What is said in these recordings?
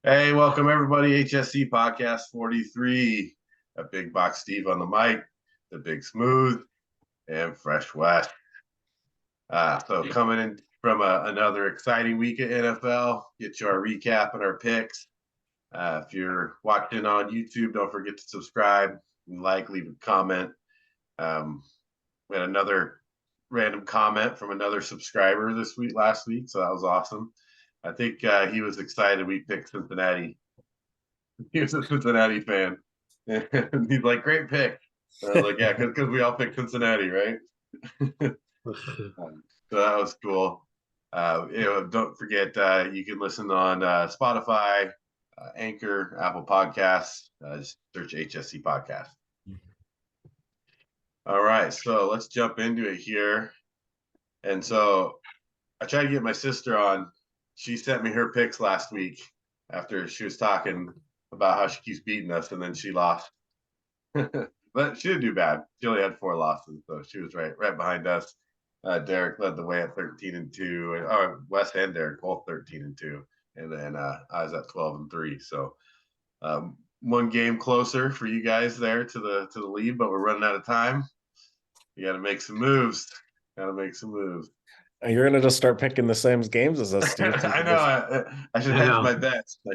Hey, welcome everybody. HSC Podcast 43. A Big Box Steve on the mic, the Big Smooth, and Fresh Wes. So coming in from another exciting week at NFL, get you our recap and our picks. If you're watching on YouTube, don't forget to subscribe, like, leave a comment. We had another random comment from another subscriber last week, so that was awesome. I think he was excited we picked Cincinnati. He was a Cincinnati fan. And he's like, great pick. And I was like, yeah, because we all picked Cincinnati, right? So that was cool. Don't forget, you can listen on Spotify, Anchor, Apple Podcasts. Just search HSC Podcast. All right, so let's jump into it here. And so I tried to get my sister on. She sent me her picks last week after she was talking about how she keeps beating us, and then she lost. But she didn't do bad. She only had 4 losses, so she was right behind us. Derek led the way at 13-2. Wes and Derek both 13-2, and then I was at 12-3. So one game closer for you guys there to the lead, but we're running out of time. You got to make some moves. You're gonna just start picking the same games as us, Steve. I know. I should hedge my bets. I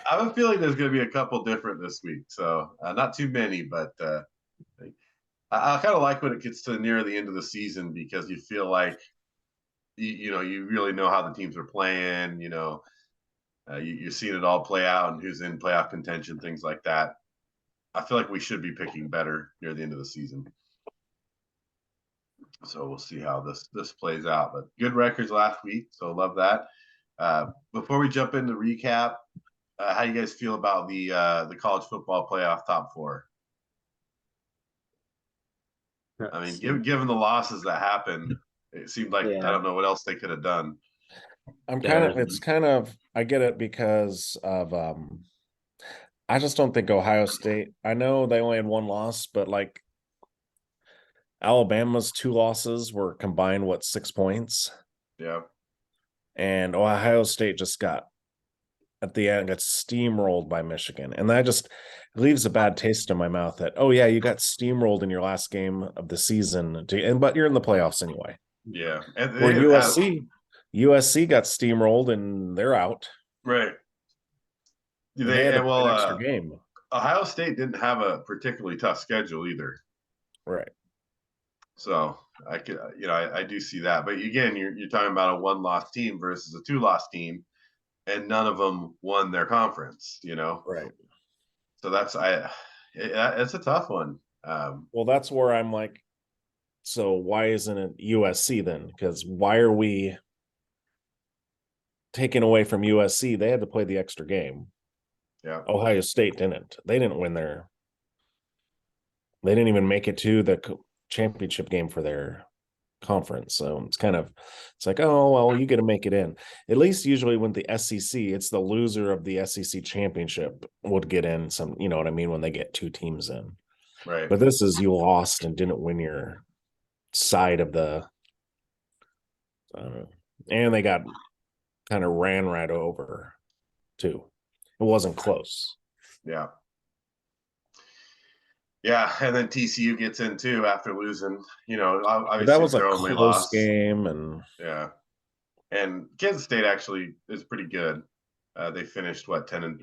have a feeling there's going to be a couple different this week, so not too many, but I kind of like when it gets to near the end of the season because you feel like you really know how the teams are playing. You're seeing it all play out and who's in playoff contention, things like that. I feel like we should be picking better near the end of the season. So we'll see how this plays out. But good records last week, so love that. Before we jump into recap, how you guys feel about the college football playoff top 4? I mean, given the losses that happened, it seemed like I don't know what else they could have done. I get it because of I just don't think Ohio State. I know they only had 1 loss, but like Alabama's 2 losses were combined 6 points. Yeah. And Ohio State just got steamrolled by Michigan. And that just leaves a bad taste in my mouth that, oh yeah, you got steamrolled in your last game of the season but you're in the playoffs anyway. Yeah. Or USC got steamrolled and they're out. Right. They had to play an extra game. Ohio State didn't have a particularly tough schedule either. Right. So I do see that. But again, you're talking about a 1-loss team versus a 2-loss team, and none of them won their conference. Right. So it's a tough one. Well, that's where I'm like, so why isn't it USC then? Because why are we taking away from USC? They had to play the extra game. Yeah. Ohio State didn't. They didn't win they didn't even make it to the championship game for their conference. So it's like, oh, well, you get to make it in. At least usually when the SEC, it's the loser of the SEC championship would get in some, you know what I mean, when they get 2 teams in. Right. But this is you lost and didn't win your side of the I don't know. And they got kind of ran right over too. It wasn't close. Yeah. Yeah, and then TCU gets in too after losing. Obviously that was their a only close loss game, and yeah, and Kansas State actually is pretty good. They finished 10-3,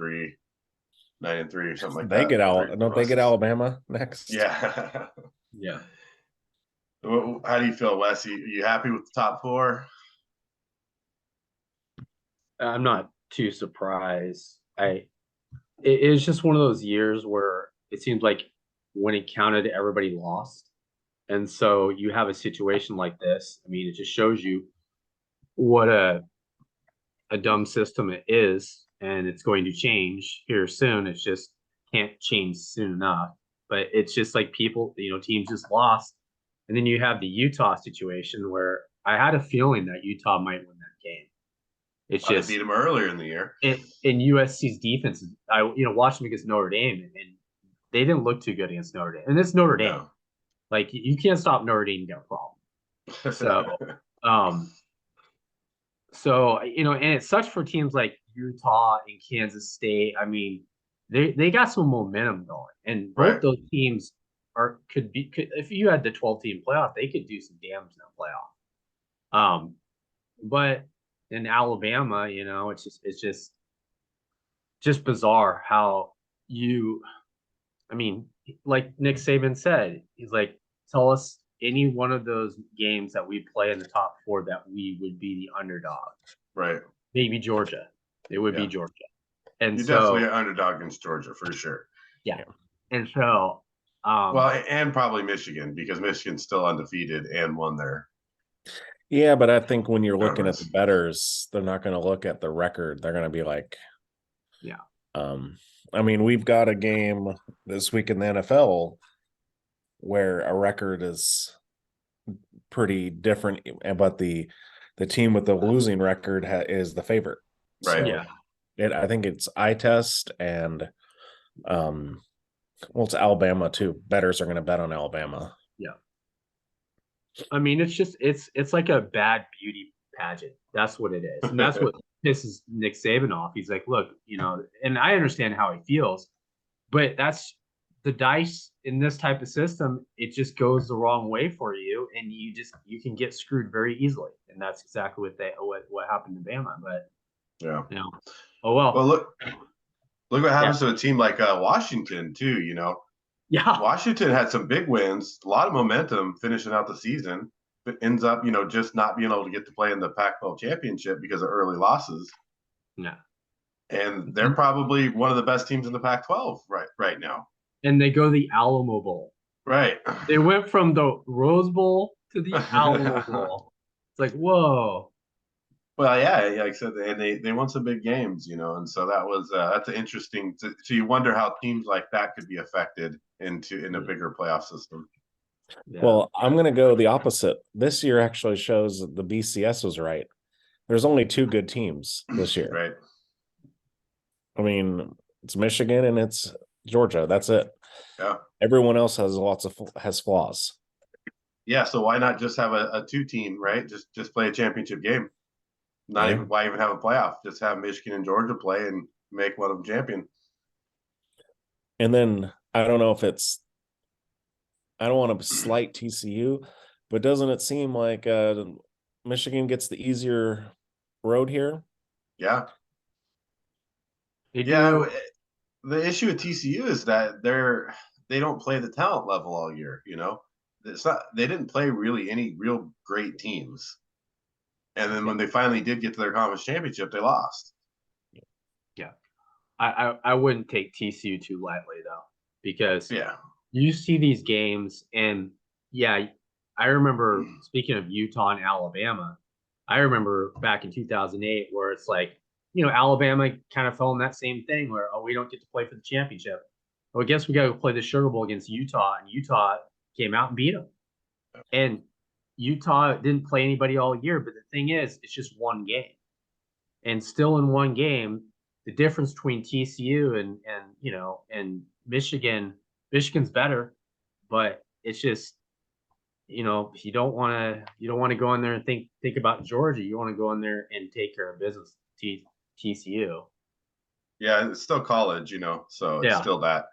9-3, or something like they that. They get Alabama next? Yeah, yeah. How do you feel, Wes? You happy with the top 4? I'm not too surprised. It's just one of those years where it seems like when it counted, everybody lost. And so you have a situation like this. I mean, it just shows you what a dumb system it is, and it's going to change here soon. It just can't change soon enough. But it's just like teams just lost. And then you have the Utah situation where I had a feeling that Utah might win that game. It's just beat them earlier in the year. In USC's defense, I watched them against Notre Dame, and they didn't look too good against Notre Dame. And it's Notre Dame. No. Like, you can't stop Notre Dame, you got a problem. So, and it sucks for teams like Utah and Kansas State. I mean, they got some momentum going, and both those teams could if you had the 12-team playoff, they could do some damage in the playoff. But in Alabama, it's just bizarre how I mean, like Nick Saban said, he's like, tell us any one of those games that we play in the top 4 that we would be the underdog. Right. Maybe Georgia. It would be Georgia. And you're so definitely an underdog against Georgia for sure. Yeah. And so well, and probably Michigan, because Michigan's still undefeated and won there. Yeah, but I think when you're looking at the bettors, they're not going to look at the record. They're going to be like, I mean, we've got a game this week in the NFL where a record is pretty different, but the team with the losing record is the favorite. Right. So I think it's eye test and it's Alabama too. Bettors are going to bet on Alabama. Yeah. I mean, it's like a bad beauty pageant. That's what it is. And that's what pisses Nick Saban off. He's like, look, and I understand how he feels, but that's the dice in this type of system. It just goes the wrong way for you, and you can get screwed very easily. And that's exactly what happened to Bama. But oh well. Well, look what happens to a team like Washington too. Yeah, Washington had some big wins, a lot of momentum finishing out the season, but ends up, just not being able to get to play in the Pac-12 championship because of early losses. Yeah. And they're probably one of the best teams in the Pac-12 right now. And they go to the Alamo Bowl. Right. They went from the Rose Bowl to the Alamo Bowl. It's like, whoa. Well, like I said, and they won some big games, and so that was that's an interesting. So you wonder how teams like that could be affected in a bigger playoff system. Yeah. Well, I'm going to go the opposite. This year actually shows that the BCS was right. There's only 2 good teams this year. Right. I mean, it's Michigan and it's Georgia. That's it. Yeah. Everyone else has flaws. Yeah. So why not just have a 2-team, right? Just play a championship game. Why even have a playoff? Just have Michigan and Georgia play and make one of them champion. And then I don't know if I don't want to slight TCU, but doesn't it seem like Michigan gets the easier road here? Yeah. The issue with TCU is that they don't play the talent level all year. They didn't play really any real great teams. And then when they finally did get to their conference championship, they lost. Yeah. I wouldn't take TCU too lightly, though, because you see these games, and I remember, speaking of Utah and Alabama, I remember back in 2008 where it's like, Alabama kind of fell in that same thing where, we don't get to play for the championship. Well, I guess we got to play the Sugar Bowl against Utah, and Utah came out and beat them. And Utah didn't play anybody all year, but the thing is, it's just one game. And still in one game, the difference between TCU and Michigan's better, but it's just, you don't want to go in there and think about Georgia. You want to go in there and take care of business. TCU. Yeah, it's still college, so it's still that,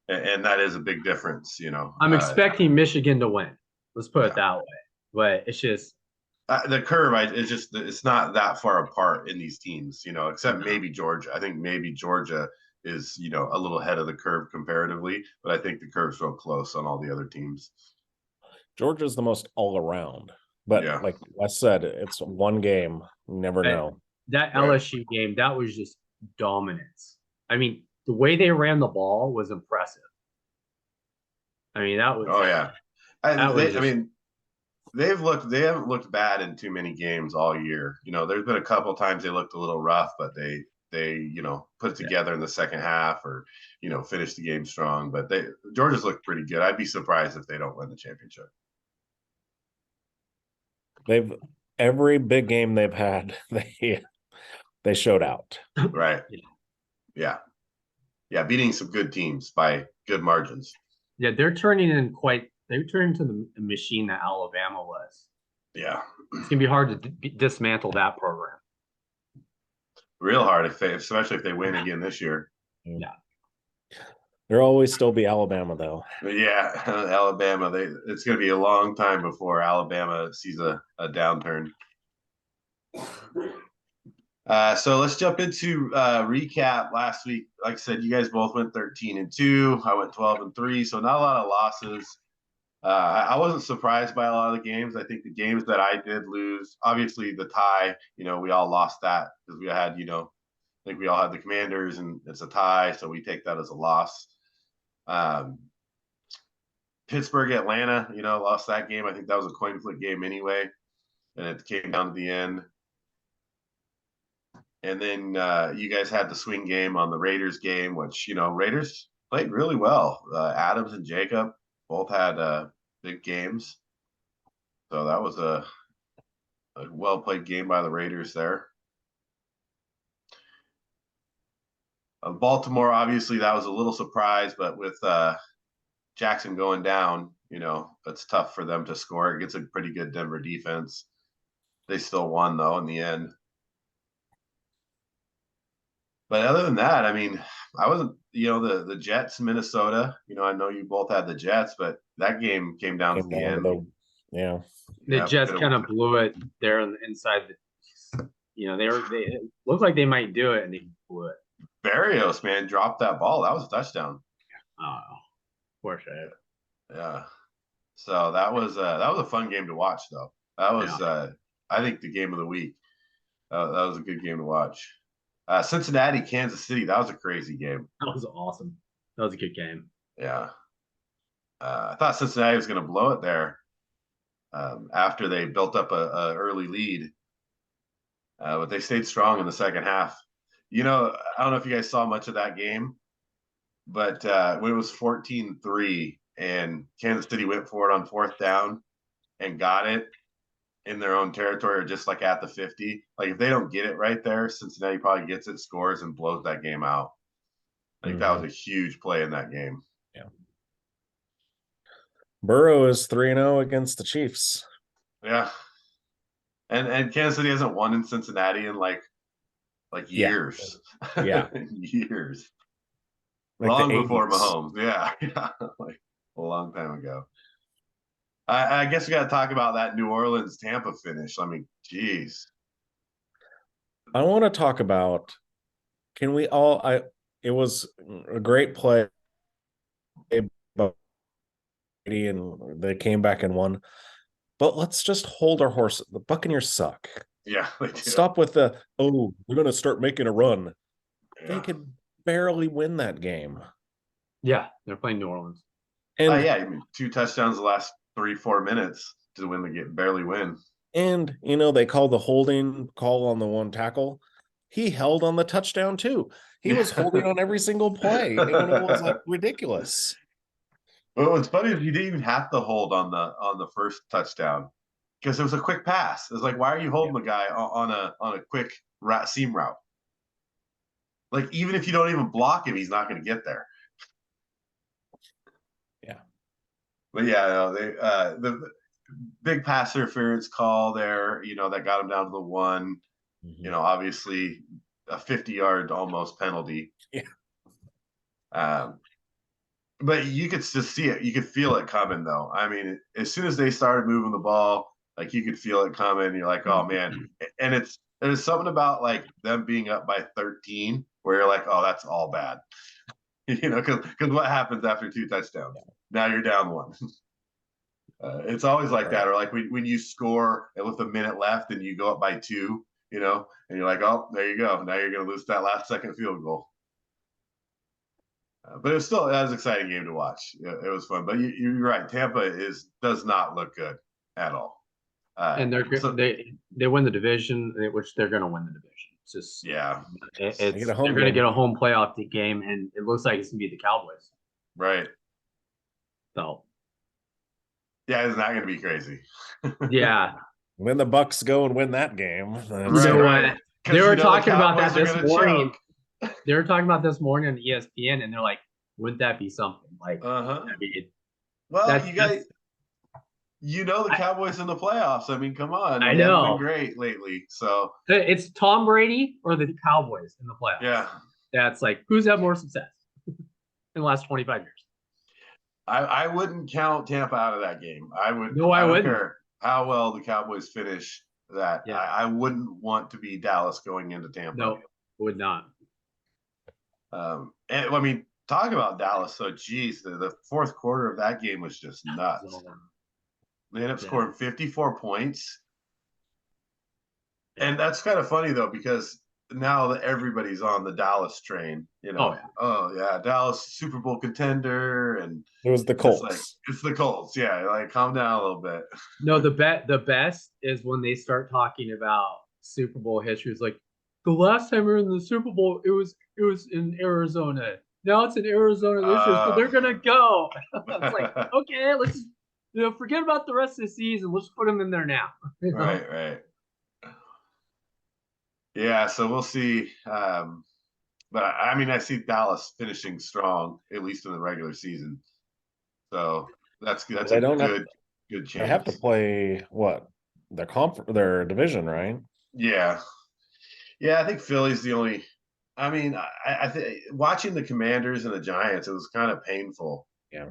and that is a big difference, I'm expecting Michigan to win. Let's put it that way. But it's just the curve. It's not that far apart in these teams, except maybe Georgia. I think maybe Georgia is, a little ahead of the curve comparatively, but I think the curve's real close on all the other teams. Georgia's the most all around, but like Wes said, it's one game. You never know. That LSU game, that was just dominance. I mean, the way they ran the ball was impressive. I mean, that was. Oh yeah, they haven't looked bad in too many games all year. There's been a couple of times they looked a little rough, but they put it together in the second half, or finish the game strong. But Georgia's looked pretty good. I'd be surprised if they don't win the championship. Every big game they've had, they showed out. Right. Yeah. Beating some good teams by good margins. Yeah, they're turning into the machine that Alabama was. Yeah. It's gonna be hard to dismantle that program. real hard especially if they win again this year. Yeah. There'll always still be Alabama, though. But yeah, Alabama. It's going to be a long time before Alabama sees a downturn. So let's jump into recap last week. Like I said, you guys both went 13-2. I went 12-3. So not a lot of losses. I wasn't surprised by a lot of the games. I think the games that I did lose, obviously the tie, we all lost that because we had, I think we all had the Commanders and it's a tie. So we take that as a loss. Pittsburgh, Atlanta, lost that game. I think that was a coin flip game anyway. And it came down to the end. And then you guys had the swing game on the Raiders game, which, Raiders played really well. Adams and Jacob both had big games. So that was a well-played game by the Raiders there. Baltimore, obviously, that was a little surprise, but with Jackson going down, it's tough for them to score against a pretty good Denver defense. They still won, though, in the end. But other than that, I mean, I wasn't, the Jets, Minnesota, I know you both had the Jets, but that game came down to the end. Yeah. The Jets kind of blew it there on the inside. They looked like they might do it, and they blew it. Barrios, man, dropped that ball. That was a touchdown. Oh, poor shit. Yeah. So that was a fun game to watch, though. That was, I think, the game of the week. That was a good game to watch. Cincinnati, Kansas City, that was a crazy game. That was awesome. That was a good game. Yeah. I thought Cincinnati was going to blow it there after they built up a early lead. But they stayed strong in the second half. I don't know if you guys saw much of that game, but when it was 14-3 and Kansas City went for it on fourth down and got it in their own territory or just like at the 50, like if they don't get it right there, Cincinnati probably gets it, scores, and blows that game out. I think that was a huge play in that game. Yeah. Burrow is 3-0 against the Chiefs. Yeah. And Kansas City hasn't won in Cincinnati in like years. Yeah. Years. Like long before Mahomes. Yeah. Like a long time ago. I guess we got to talk about that New Orleans Tampa finish. I mean, geez. I want to talk about, it was a great play, and they came back and won, but let's just hold our horse. The Buccaneers suck. Yeah. Stop with we're going to start making a run. Yeah. They could barely win that game. Yeah, they're playing New Orleans. And I mean, 2 touchdowns the last 3-4 minutes to barely win. And they called the holding call on the one tackle. He held on the touchdown too. He was holding on every single play. And it was like ridiculous. Well, what's funny is you didn't even have to hold on the first touchdown because it was a quick pass. It's like, why are you holding the guy on a quick seam route? Like, even if you don't even block him, he's not going to get there. Yeah. But yeah, the big pass interference call there, that got him down to the 1. Mm-hmm. Obviously a 50-yard almost penalty. Yeah. But you could just see it. You could feel it coming, though. I mean, as soon as they started moving the ball, like you could feel it coming. You're like, oh man. And there's something about like them being up by 13 where you're like, oh, that's all bad. Because what happens after 2 touchdowns? Yeah. Now you're down 1. It's always like that. Or like when you score and with a minute left and you go up by 2, and you're like, oh, there you go. Now you're going to lose that last second field goal. But that was an exciting game to watch. It was fun. But you're right. Tampa does not look good at all. And they win the division, which they're going to win the division. It's just they're going to get a home playoff game, and it looks like it's going to be the Cowboys. Right. So. Yeah, it's not going to be crazy. Yeah. When the Bucks go and win that game, right. They were talking about that this morning. They were talking about this morning on ESPN, and they're like, "Wouldn't that be something?" Like, well, you guys. the Cowboys in the playoffs. I mean, come on. I They haven't know. been great lately. So It's Tom Brady or the Cowboys in the playoffs. yeah, That's like, who's had more success in the last 25 years? I wouldn't count Tampa out of that game. I would. No, I don't wouldn't. care how well the Cowboys finish that. Yeah. I wouldn't want to be Dallas going into Tampa. No, would not. And I mean, talk about Dallas. So, geez, the fourth quarter of that game was just nuts. They ended up scoring 54 points. And that's kind of funny, though, because now that everybody's on the Dallas train, oh yeah, Dallas Super Bowl contender, and It was the Colts. It's the Colts. Yeah, like calm down a little bit. No, the best is when they start talking about Super Bowl history. It's like the last time we were in the Super Bowl, it was in Arizona. Now it's in Arizona this year, so they're gonna go. It's like, okay, let's forget about the rest of the season. Let's put them in there now. Right. Yeah, so we'll see. But I mean, I see Dallas finishing strong, at least in the regular season. So that's a good chance. They have to play what? Their division, right? Yeah. I think Philly's the only. I mean, I think watching the Commanders and the Giants, it was kind of painful. Yeah.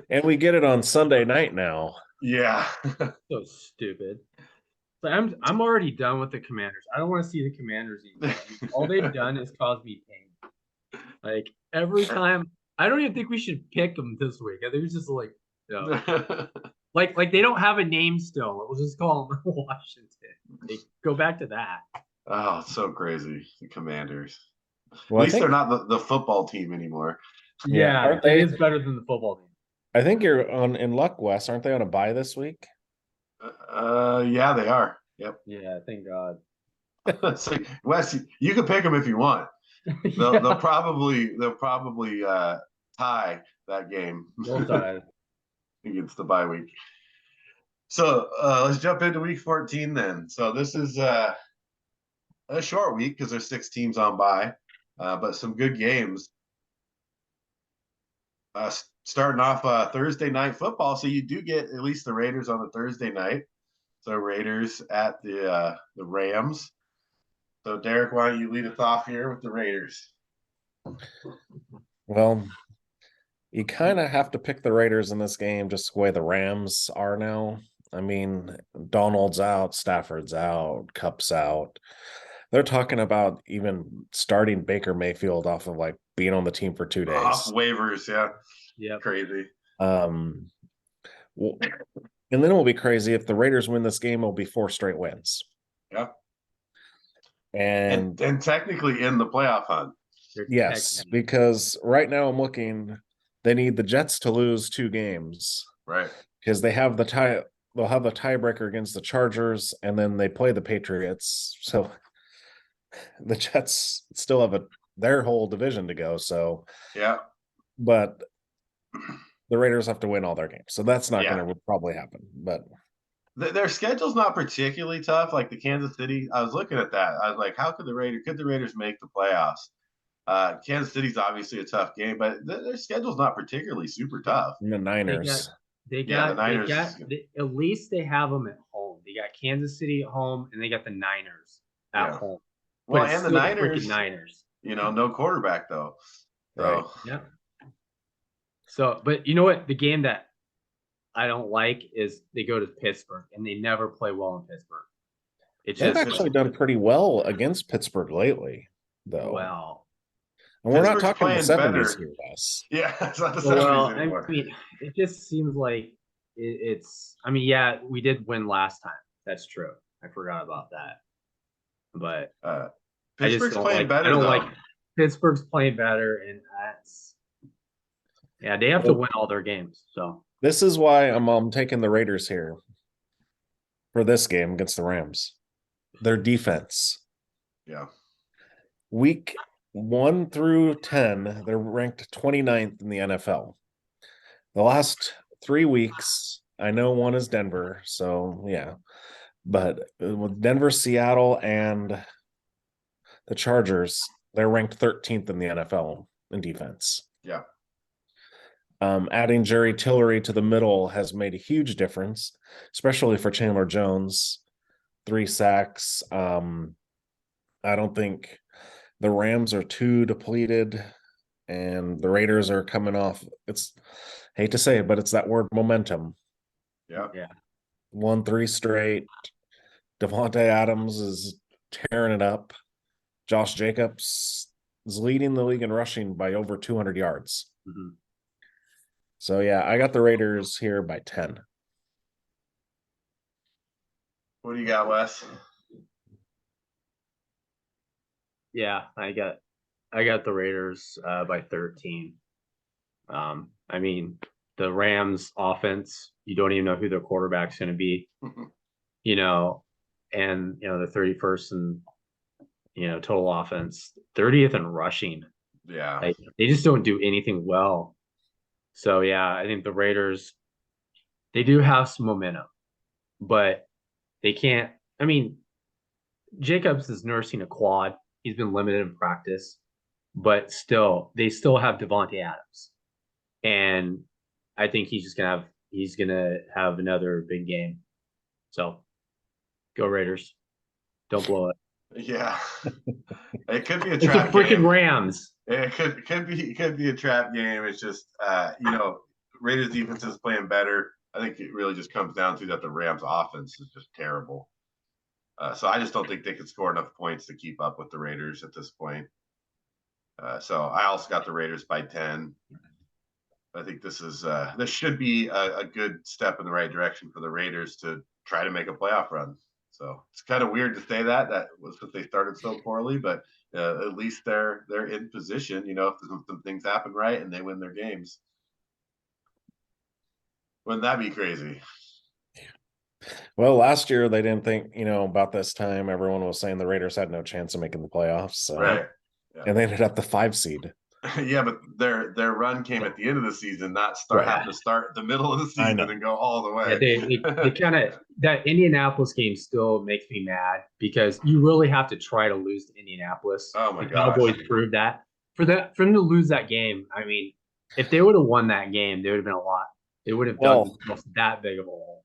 And we get it on Sunday night now. Yeah. So stupid. But I'm already done with the Commanders. I don't want to see the Commanders anymore. All they've done is cause me pain. Like every time, I don't even think we should pick them this week. I think it's just like, like they don't have a name still. We'll just call them Washington. They go back to that. Oh, it's so crazy. The Commanders. Well, at least they're not the football team anymore. Yeah, it is better than the football team. I think you're in luck, Wes. Aren't they on a bye this week? Yeah, they are. Yep. Yeah, thank God. So, Wes, you can pick them if you want. They'll probably tie that game. We'll tie against the bye week. So let's jump into week 14 then. So this is a short week because there's 6 teams on bye, but some good games. Starting off Thursday night football, so you do get at least the Raiders on the Thursday night. So Raiders at the Rams. So Derek, why don't you lead us off here with the Raiders? Well, you kind of have to pick the Raiders in this game just the way the Rams are now. I mean, Donald's out, Stafford's out, Kupp's out. They're talking about even starting Baker Mayfield off of like being on the team for 2 days. Off waivers, yeah. Yeah. Crazy. Well, and then it will be crazy if the Raiders win this game. It'll be 4 straight wins. Yeah. And technically in the playoff hunt. Yes, because right now I'm looking, they need the Jets to lose 2 games. Right. Because they have the tie. They'll have the tiebreaker against the Chargers, and then they play the Patriots. So the Jets still have their whole division to go. So yeah, but the Raiders have to win all their games, so that's not going to probably happen. But their schedule's not particularly tough. Like the Kansas City, I was looking at that. I was like, how could the Raiders make the playoffs? Kansas City's obviously a tough game, but their schedule's not particularly super tough. And the Niners. They got the Niners. At least they have them at home. They got Kansas City at home, and they got the Niners at home. Well, and the Niners, no quarterback though. So. Right. Yeah. So, but you know what? The game that I don't like is they go to Pittsburgh, and they never play well in Pittsburgh. They've actually done pretty well against Pittsburgh lately, though. Well. And we're not talking the 70s here, Wes. Yeah, it's not the 70s anymore. I mean, it just seems like it's. I mean, yeah, we did win last time. That's true. I forgot about that. But Pittsburgh's playing better. I don't like Pittsburgh's playing better, and that's. Yeah, they have to win all their games. So this is why I'm taking the Raiders here for this game against the Rams. Their defense. Yeah. Week 1 through 10, they're ranked 29th in the NFL. The last 3 weeks, I know one is Denver, so yeah. But with Denver, Seattle, and the Chargers, they're ranked 13th in the NFL in defense. Yeah. Adding Jerry Tillery to the middle has made a huge difference, especially for Chandler Jones. 3 sacks. I don't think the Rams are too depleted, and the Raiders are coming off. It's hate to say it, but it's that word momentum. Yeah. Won 3 straight. Devontae Adams is tearing it up. Josh Jacobs is leading the league in rushing by over 200 yards. Mm-hmm. So, yeah, I got the Raiders here by 10. What do you got, Wes? Yeah, I got the Raiders by 13. I mean, the Rams offense, you don't even know who their quarterback's going to be, you know, and, you know, the 31st and, you know, total offense, 30th in rushing. Yeah. Like, they just don't do anything well. So, yeah, I think the Raiders, they do have some momentum, but they can't. I mean, Jacobs is nursing a quad. He's been limited in practice, but still, they still have Devontae Adams. And I think he's gonna have another big game. So go Raiders. Don't blow it. Yeah. It could be a It's the trap freaking game. Rams. It could be a trap game. It's just you know, Raiders defense is playing better. I think it really just comes down to that the Rams offense is just terrible. So I just don't think they could score enough points to keep up with the Raiders at this point. So I also got the Raiders by 10. I think this should be a good step in the right direction for the Raiders to try to make a playoff run. So it's kind of weird to say that was because they started so poorly, but at least they're in position. You know, if some things happen right and they win their games, wouldn't that be crazy? Well, last year they didn't think, you know, about this time. Everyone was saying the Raiders had no chance of making the playoffs. So. Right. Yeah. And they ended up the 5 seed. Yeah, but their run came at the end of the season, not having to start the middle of the season and go all the way. Yeah, they kind of that Indianapolis game still makes me mad because you really have to try to lose to Indianapolis. Oh my the gosh. Cowboys proved that. For them to lose that game, I mean, if they would have won that game, there would have been a lot. They would have done that big of a hole.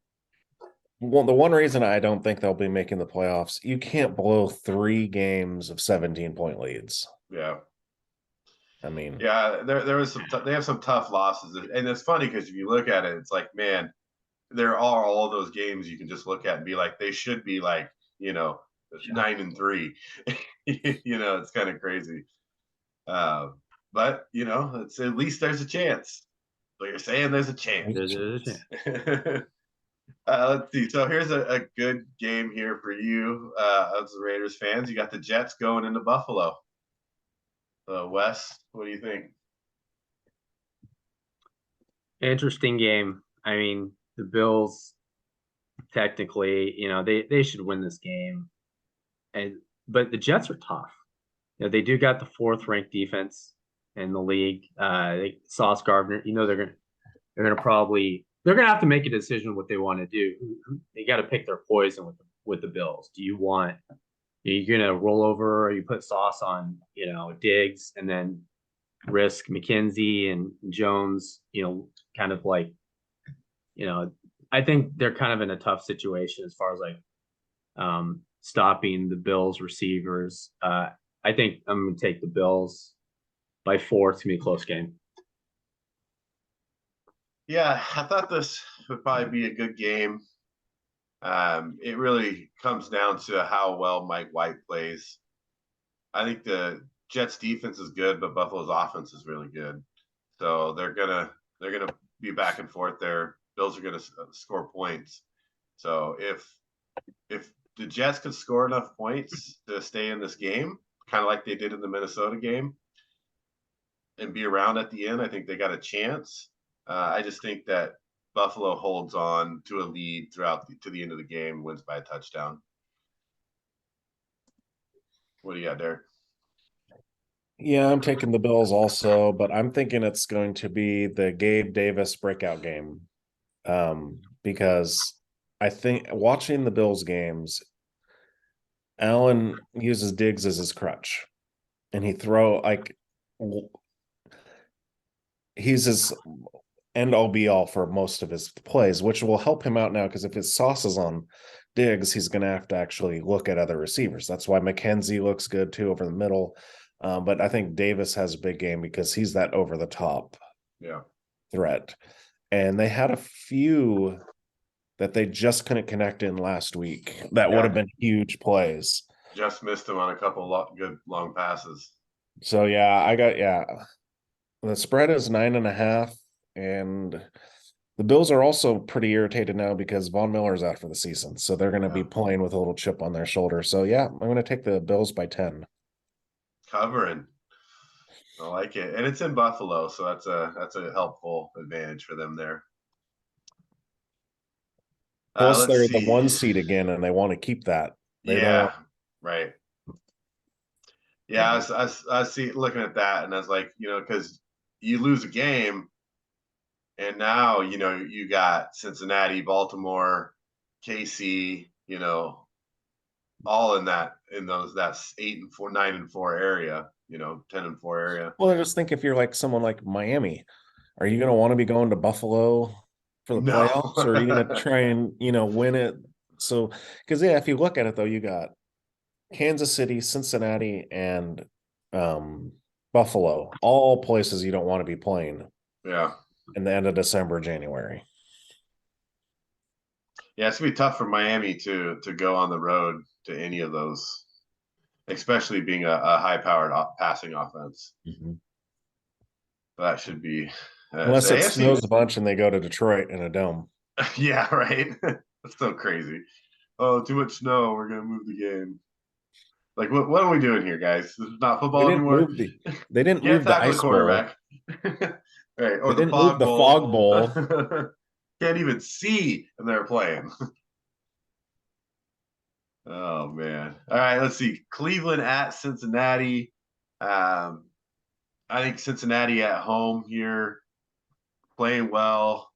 Well, the one reason I don't think they'll be making the playoffs, you can't blow 3 games of 17-point leads. Yeah. I mean, yeah, there was they have some tough losses, and it's funny because if you look at it, it's like, man, there are all those games you can just look at and be like, they should be like, you know, 9-3. You know, it's kind of crazy, but you know, it's at least there's a chance. So you're saying there's a chance. There's a chance. Let's see. So here's a good game here for you, as the Raiders fans. You got the Jets going into Buffalo. Wes, what do you think? Interesting game. I mean, the Bills technically, you know, they should win this game. But the Jets are tough. You know, they do got the 4th ranked defense in the league. Sauce Gardner, you know, they're gonna have to make a decision what they want to do. They got to pick their poison with the Bills. Are you gonna roll over, or you put Sauce on, you know, Diggs, and then risk McKenzie and Jones, you know, kind of like, you know, I think they're kind of in a tough situation as far as like stopping the Bills receivers. I think I'm gonna take the Bills by 4. It's gonna be a close game. Yeah, I thought this would probably be a good game. It really comes down to how well Mike White plays. I think the Jets defense is good, but Buffalo's offense is really good. So they're gonna be back and forth there. Bills are gonna score points. So if the Jets could score enough points to stay in this game, kind of like they did in the Minnesota game, and be around at the end, I think they got a chance. I just think that Buffalo holds on to a lead to the end of the game, wins by a touchdown. What do you got, Derek? yeah, I'm taking the Bills also, but I'm thinking it's going to be the Gabe Davis breakout game. Because I think watching the Bills games, Allen uses Diggs as his crutch, and he's his end all be all for most of his plays, which will help him out now because if his sauce is on Diggs, he's going to have to actually look at other receivers. That's why McKenzie looks good too over the middle. But I think Davis has a big game because he's that over the top threat. And they had a few that they just couldn't connect in last week. That would have been huge plays. Just missed him on a couple good long passes. So the spread is 9.5, and the Bills are also pretty irritated now because Von Miller's out for the season. So they're going to be playing with a little chip on their shoulder. So I'm going to take the Bills by 10. Covering. I like it. And it's in Buffalo, so that's a helpful advantage for them there. Plus, they're the 1 seed again, and they want to keep that. Right. Yeah, I see looking at that, and I was like, because you lose a game, and now you got Cincinnati, Baltimore, KC, all in that's 8-4, 9-4 area, 10-4 area. Well, I just think if you're like someone like Miami, are you going to want to be going to Buffalo for the playoffs, or are you going to try and win it? So, because if you look at it though, you got Kansas City, Cincinnati, and Buffalo, all places you don't want to be playing. Yeah. In the end of December, January. Yeah, it's gonna be tough for Miami to go on the road to any of those, especially being a high-powered passing offense. Mm-hmm. That should be unless it snows a bunch and they go to Detroit in a dome. Yeah, right. That's so crazy. Oh, too much snow. We're gonna move the game. Like, what are we doing here, guys? This is not football anymore. They didn't move the ice quarterback. Right, or they didn't move the fog bowl. Can't even see, and they're playing. Oh man! All right, let's see. Cleveland at Cincinnati. I think Cincinnati at home here, playing well.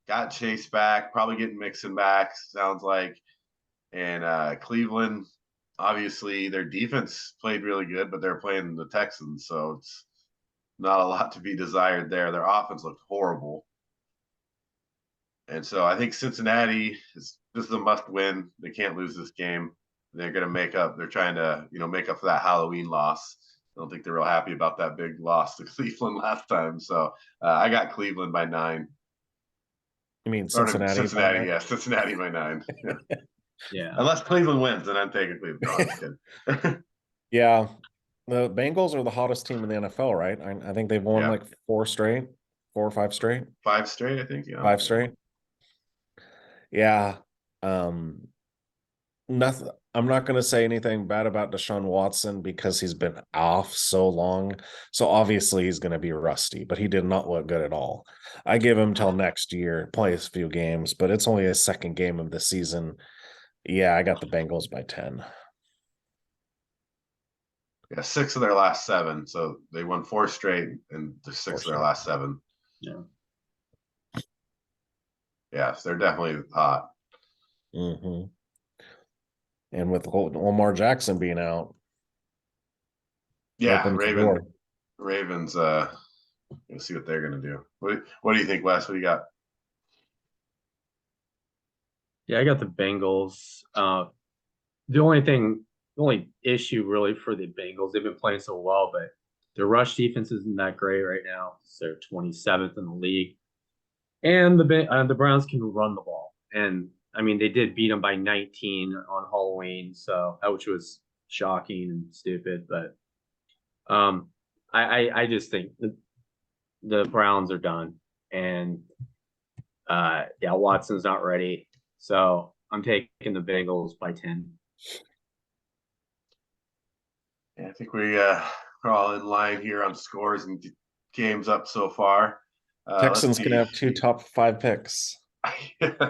Got Chase back, probably getting Mixon back. Sounds like, and Cleveland. Obviously, their defense played really good, but they're playing the Texans, so it's not a lot to be desired there. Their offense looked horrible. And so I think Cincinnati this is a must win. They can't lose this game. They're going to make up. They're trying to, make up for that Halloween loss. I don't think they're real happy about that big loss to Cleveland last time. So I got Cleveland by 9. You mean Cincinnati? Cincinnati, yeah. Cincinnati by 9. Yeah. Unless Cleveland wins, then I'm taking Cleveland. No, yeah. The Bengals are the hottest team in the NFL, right? I think they've won like 4 or 5 straight. 5 straight, I think. Yeah. 5 straight. Yeah. Nothing. I'm not going to say anything bad about Deshaun Watson because he's been off so long. So obviously he's going to be rusty, but he did not look good at all. I give him till next year, play a few games, but it's only his second game of the season. Yeah, I got the Bengals by 10. Yeah, 6 of their last 7. So they won 4 straight, and the 6 of their last 7. Yeah. Yes, they're definitely hot. Mm-hmm. And with Lamar Jackson being out. Yeah, Ravens, we'll see what they're going to do. What do you think, Wes? What do you got? Yeah, I got the Bengals. The only issue really for the Bengals, they've been playing so well, but their rush defense isn't that great right now. So they're 27th in the league. And the Browns can run the ball. And I mean, they did beat them by 19 on Halloween, which was shocking and stupid. But I just think the Browns are done, and Watson's not ready, so I'm taking the Bengals by 10. Yeah, I think we're all in line here on scores and games up so far. Texans can have 2 top 5 picks.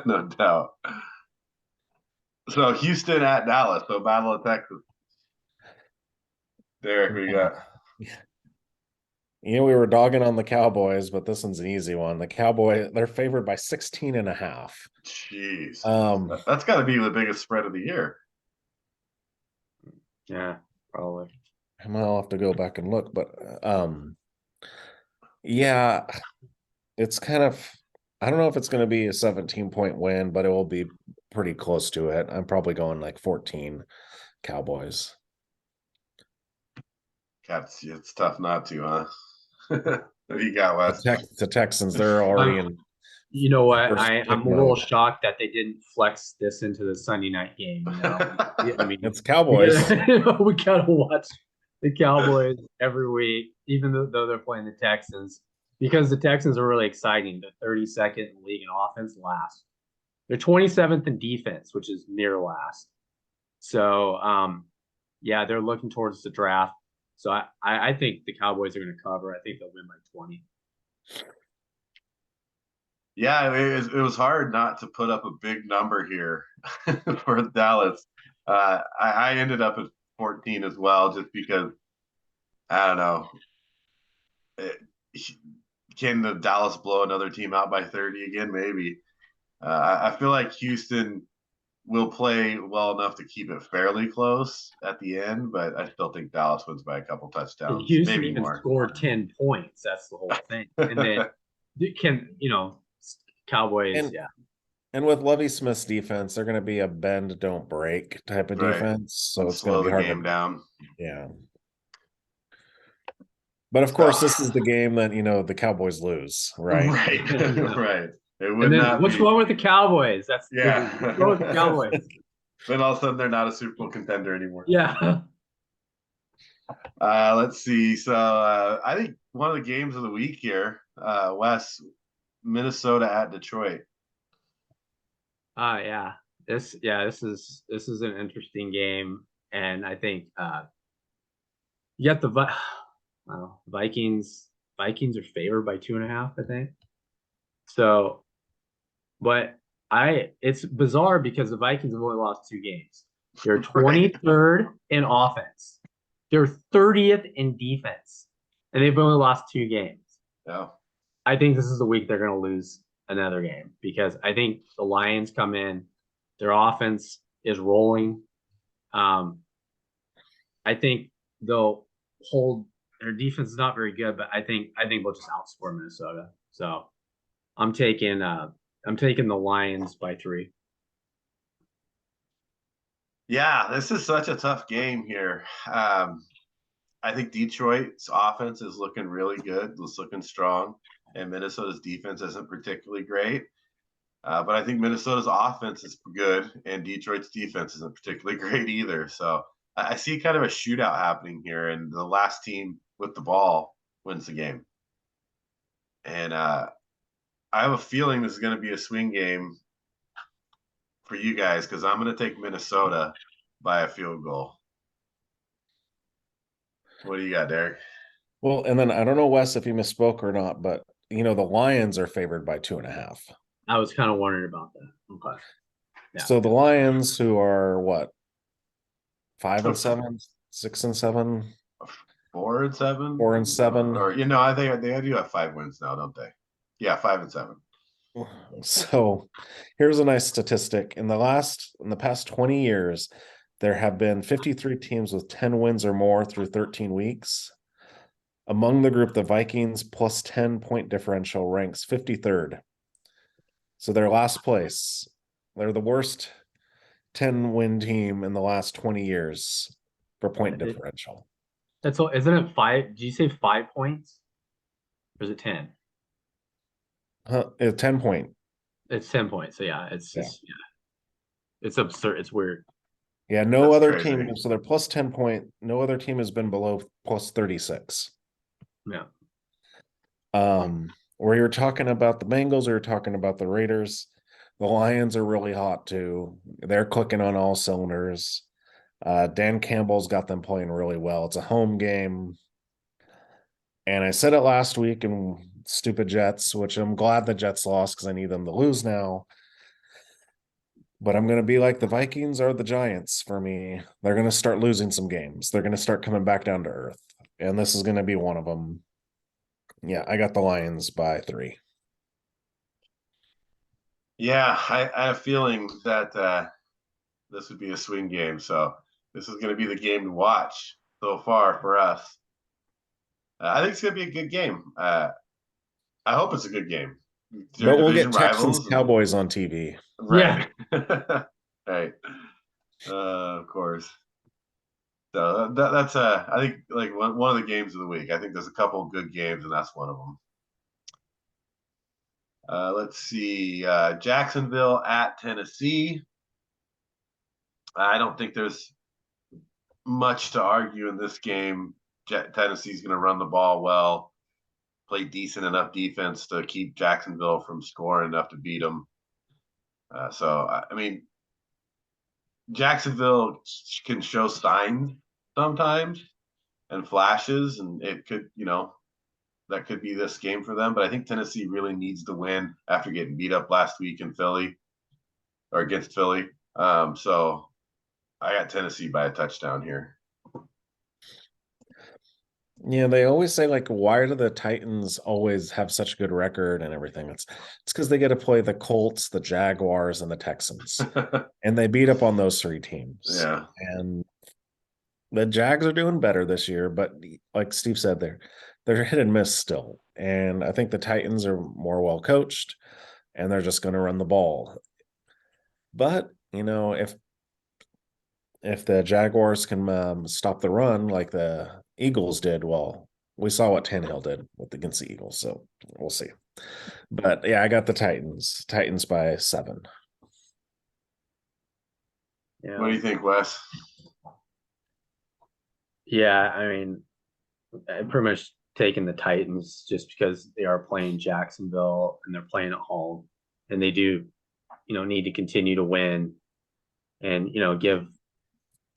No doubt. So Houston at Dallas, so Battle of Texas. Derek, what you got? We were dogging on the Cowboys, but this one's an easy one. The Cowboys, they're favored by 16.5. Jeez. That's got to be the biggest spread of the year. Yeah, probably. I'll have to go back and look, but yeah, it's kind of, I don't know if it's going to be a 17-point win, but it will be pretty close to it. I'm probably going like 14 Cowboys. It's tough not to, huh? What do you got, Wes? The Texans, they're already in. You know what? First I'm pick a little mode. shocked that they didn't flex this into the Sunday night game. You know, I mean, It's Cowboys. we gotta watch the Cowboys every week, even though they're playing the Texans, because the Texans are really exciting. The 32nd in the league in offense, last. They're 27th in defense, which is near last. So, yeah, they're looking towards the draft. So I think the Cowboys are going to cover. I think they'll win by 20. Yeah, it was hard not to put up a big number here for Dallas. I ended up at 14 as well, just because I don't know. Can the Dallas blow another team out by 30 again? Maybe. I feel like Houston will play well enough to keep it fairly close at the end, but I still think Dallas wins by a couple touchdowns, Houston maybe even more. scored 10 points. That's the whole thing. And then Cowboys, yeah. And with Lovie Smith's defense, they're going to be a bend, don't break type of defense. So it's going to be hard to down. Yeah. But of course, this is the game that, the Cowboys lose, right? Right. Right. It would and then not what's wrong with the Cowboys? What's wrong with the Cowboys? Then all of a sudden they're not a Super Bowl contender anymore. Yeah. Let's see. So I think one of the games of the week here, Wes, Minnesota at Detroit. Yeah. This is an interesting game, and I think you got the Vikings. Vikings are favored by 2.5, I think. So, but it's bizarre because the Vikings have only lost 2 games. They're 23rd in offense. They're 30th in defense, and they've only lost 2 games. Yeah. I think this is the week they're going to lose another game, because I think the Lions come in, their offense is rolling. I think they'll hold. Their defense is not very good, but I think they'll just outscore Minnesota. So I'm taking the Lions by 3. Yeah, this is such a tough game here. I think Detroit's offense is looking really good. It's looking strong, and Minnesota's defense isn't particularly great. But I think Minnesota's offense is good, and Detroit's defense isn't particularly great either. So I see kind of a shootout happening here, and the last team with the ball wins the game. And I have a feeling this is going to be a swing game for you guys, because I'm going to take Minnesota by a field goal. What do you got, Derek? Well, and then I don't know, Wes, if you misspoke or not, but the Lions are favored by 2.5. I was kind of wondering about that. Okay. Yeah. So the Lions, who are what, 5-7, 6-7, 4-7, 4-7, or I think they do have 5 wins now, don't they? Yeah, 5-7. So here's a nice statistic. In the past 20 years, there have been 53 teams with 10 wins or more through 13 weeks. Among the group, the Vikings plus 10-point differential ranks 53rd. So they're last place. They're the worst 10-win team in the last 20 years for point differential. That's all. Isn't it 5? Did you say 5 points? Or is it 10? 10 point. It's 10 points. So yeah, it's just it's absurd. It's weird. Yeah, no other team. So they're plus 10 point. No other team has been below plus 36. Yeah. Where you're talking about the Bengals or you're talking about the Raiders, the Lions are really hot too. They're clicking on all cylinders. Dan Campbell's got them playing really well. It's a home game. And I said it last week in stupid Jets, which I'm glad the Jets lost because I need them to lose now. But I'm going to be like the Vikings are the Giants for me. They're going to start losing some games. They're going to start coming back down to earth. And this is going to be one of them. Yeah, I got the Lions by 3. Yeah, I have a feeling that this would be a swing game. So this is going to be the game to watch so far for us. I think it's going to be a good game. I hope it's a good game. They're But we'll get division Texans rivals. Cowboys on TV. Right. Right. Of course. So that's I think like one of the games of the week. I think there's a couple of good games, and that's one of them. Let's see. Jacksonville at Tennessee. I don't think there's much to argue in this game. Tennessee's going to run the ball well, play decent enough defense to keep Jacksonville from scoring enough to beat them. So, I mean, Jacksonville can show signs sometimes and flashes, and it could, that could be this game for them. But I think Tennessee really needs to win after getting beat up last week in Philly or against Philly. So I got Tennessee by a touchdown here. Yeah, they always say, like, why do the Titans always have such a good record and everything? It's because they get to play the Colts, the Jaguars, and the Texans. And they beat up on those three teams. Yeah. And the Jags are doing better this year, but like Steve said, they're hit and miss still. And I think the Titans are more well coached, and they're just going to run the ball. But, if the Jaguars can stop the run like the Eagles did, well, we saw what Tannehill did against the Eagles, so we'll see. But yeah, I got the Titans by 7. Yeah. What do you think, Wes? Yeah, I mean, I'm pretty much taking the Titans just because they are playing Jacksonville and they're playing at home, and they do, need to continue to win and, give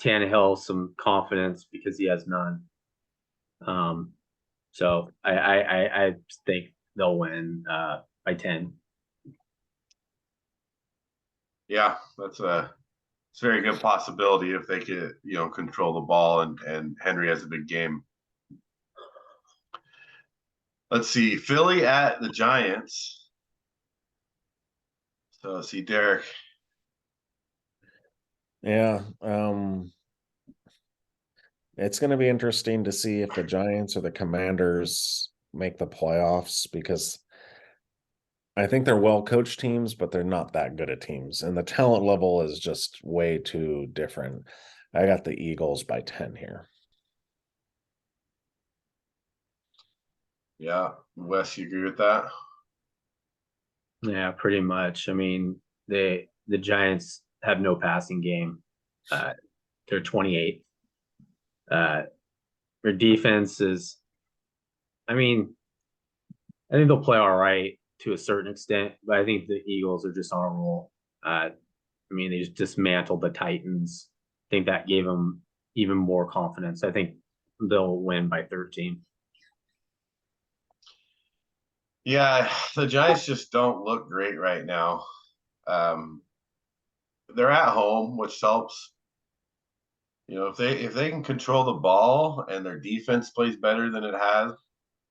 Tannehill some confidence because he has none. So I think they'll win by 10. Yeah, it's a very good possibility if they could, control the ball and Henry has a big game. Let's see, Philly at the Giants. So let's see, Derek. Yeah, it's going to be interesting to see if the Giants or the Commanders make the playoffs, because I think they're well-coached teams, but they're not that good at teams. And the talent level is just way too different. I got the Eagles by 10 here. Yeah. Wes, you agree with that? Yeah, pretty much. I mean, the Giants have no passing game. They're 28th. Their defense is, I mean, I think they'll play all right to a certain extent, but I think the Eagles are just on a roll. I mean, they just dismantled the Titans. I think that gave them even more confidence. I think they'll win by 13. Yeah, the Giants just don't look great right now. They're at home, which helps. If they can control the ball and their defense plays better than it has,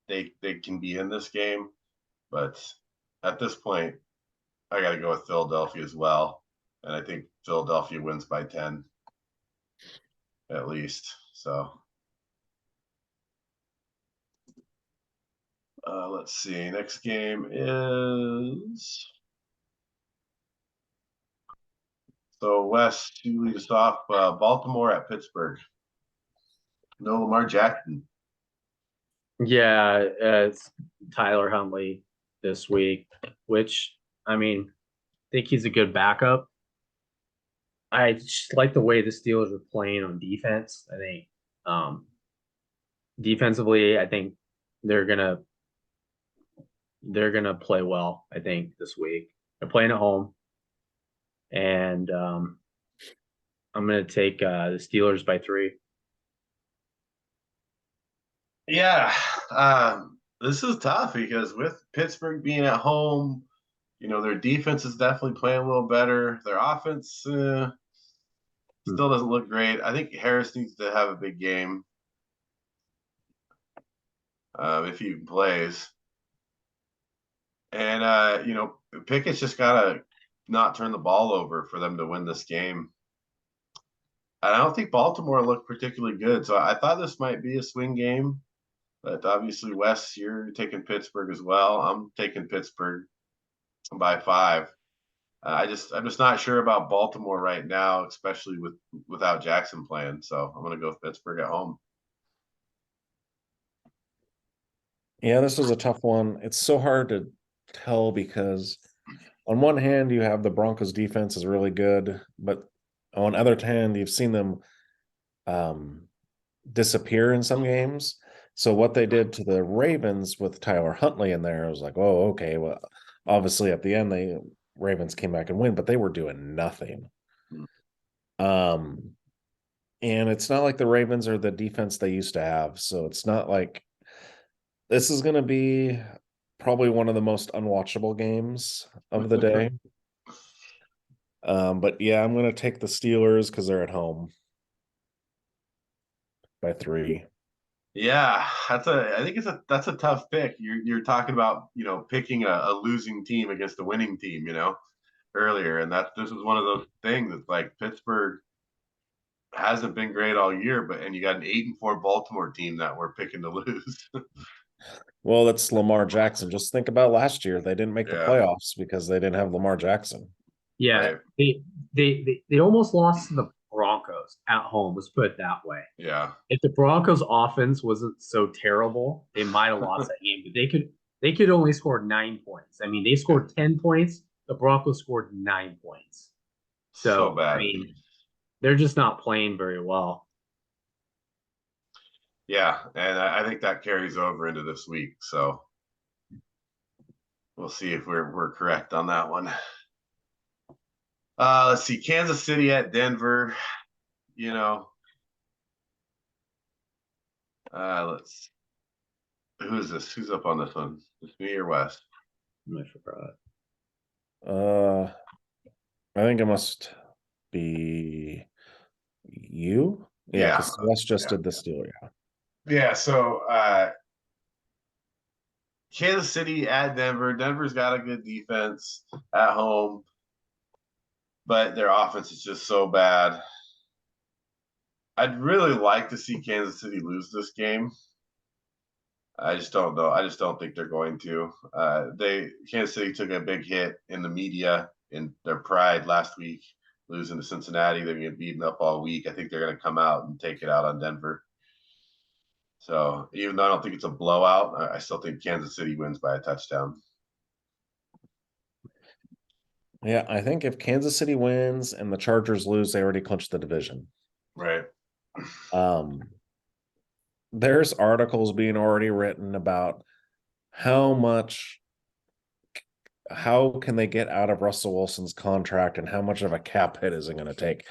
they can be in this game. But at this point, I got to go with Philadelphia as well, and I think Philadelphia wins by 10 at least. So let's see. Next game is. So, Wes, to lead us off, Baltimore at Pittsburgh. No Lamar Jackson. Yeah, it's Tyler Huntley this week, which, I mean, I think he's a good backup. I just like the way the Steelers are playing on defense. I think defensively, I think they're gonna play well, I think, this week. They're playing at home. And I'm going to take the Steelers by 3. Yeah, this is tough because with Pittsburgh being at home, their defense is definitely playing a little better. Their offense still doesn't look great. I think Harris needs to have a big game if he plays. And, Pickett's just got to not turn the ball over for them to win this game. And I don't think Baltimore looked particularly good. So I thought this might be a swing game. But obviously, Wes, you're taking Pittsburgh as well. I'm taking Pittsburgh by 5. I'm just not sure about Baltimore right now, especially without Jackson playing. So I'm going to go with Pittsburgh at home. Yeah, this was a tough one. It's so hard to tell because on one hand, you have the Broncos defense is really good, but on the other hand, you've seen them disappear in some games. So what they did to the Ravens with Tyler Huntley in there, I was like, oh, okay. Well, obviously at the end, the Ravens came back and win, but they were doing nothing. And it's not like the Ravens are the defense they used to have. So it's not like this is going to be probably one of the most unwatchable games of the day. But yeah, I'm going to take the Steelers because they're at home by 3. Yeah, I think that's a tough pick. You're talking about, picking a losing team against a winning team, earlier. And this is one of those things that's like Pittsburgh hasn't been great all year, and you got an 8-4 Baltimore team that we're picking to lose. Well, that's Lamar Jackson. Just think about last year. They didn't make the playoffs because they didn't have Lamar Jackson. Yeah, right. They almost lost to the Broncos at home, let's put it that way. Yeah. If the Broncos offense wasn't so terrible, they might have lost that game, but they could only score 9 points. I mean, they scored 10 points, the Broncos scored 9 points. So bad. I mean, they're just not playing very well. Yeah, and I think that carries over into this week. So we'll see if we're correct on that one. Let's see, Kansas City at Denver. Who is this? Who's up on this one? Is me or Wes? I forgot. I think it must be you. Yeah, because Wes just did the Steelers. Yeah, so Kansas City at Denver. Denver's got a good defense at home, but their offense is just so bad. I'd really like to see Kansas City lose this game. I just don't know. I just don't think they're going to. Kansas City took a big hit in the media in their pride last week, losing to Cincinnati. They're getting beaten up all week. I think they're going to come out and take it out on Denver. So even though I don't think it's a blowout, I still think Kansas City wins by a touchdown. Yeah, I think if Kansas City wins and the Chargers lose, they already clinched the division. Right. There's articles being already written about how can they get out of Russell Wilson's contract and how much of a cap hit is it going to take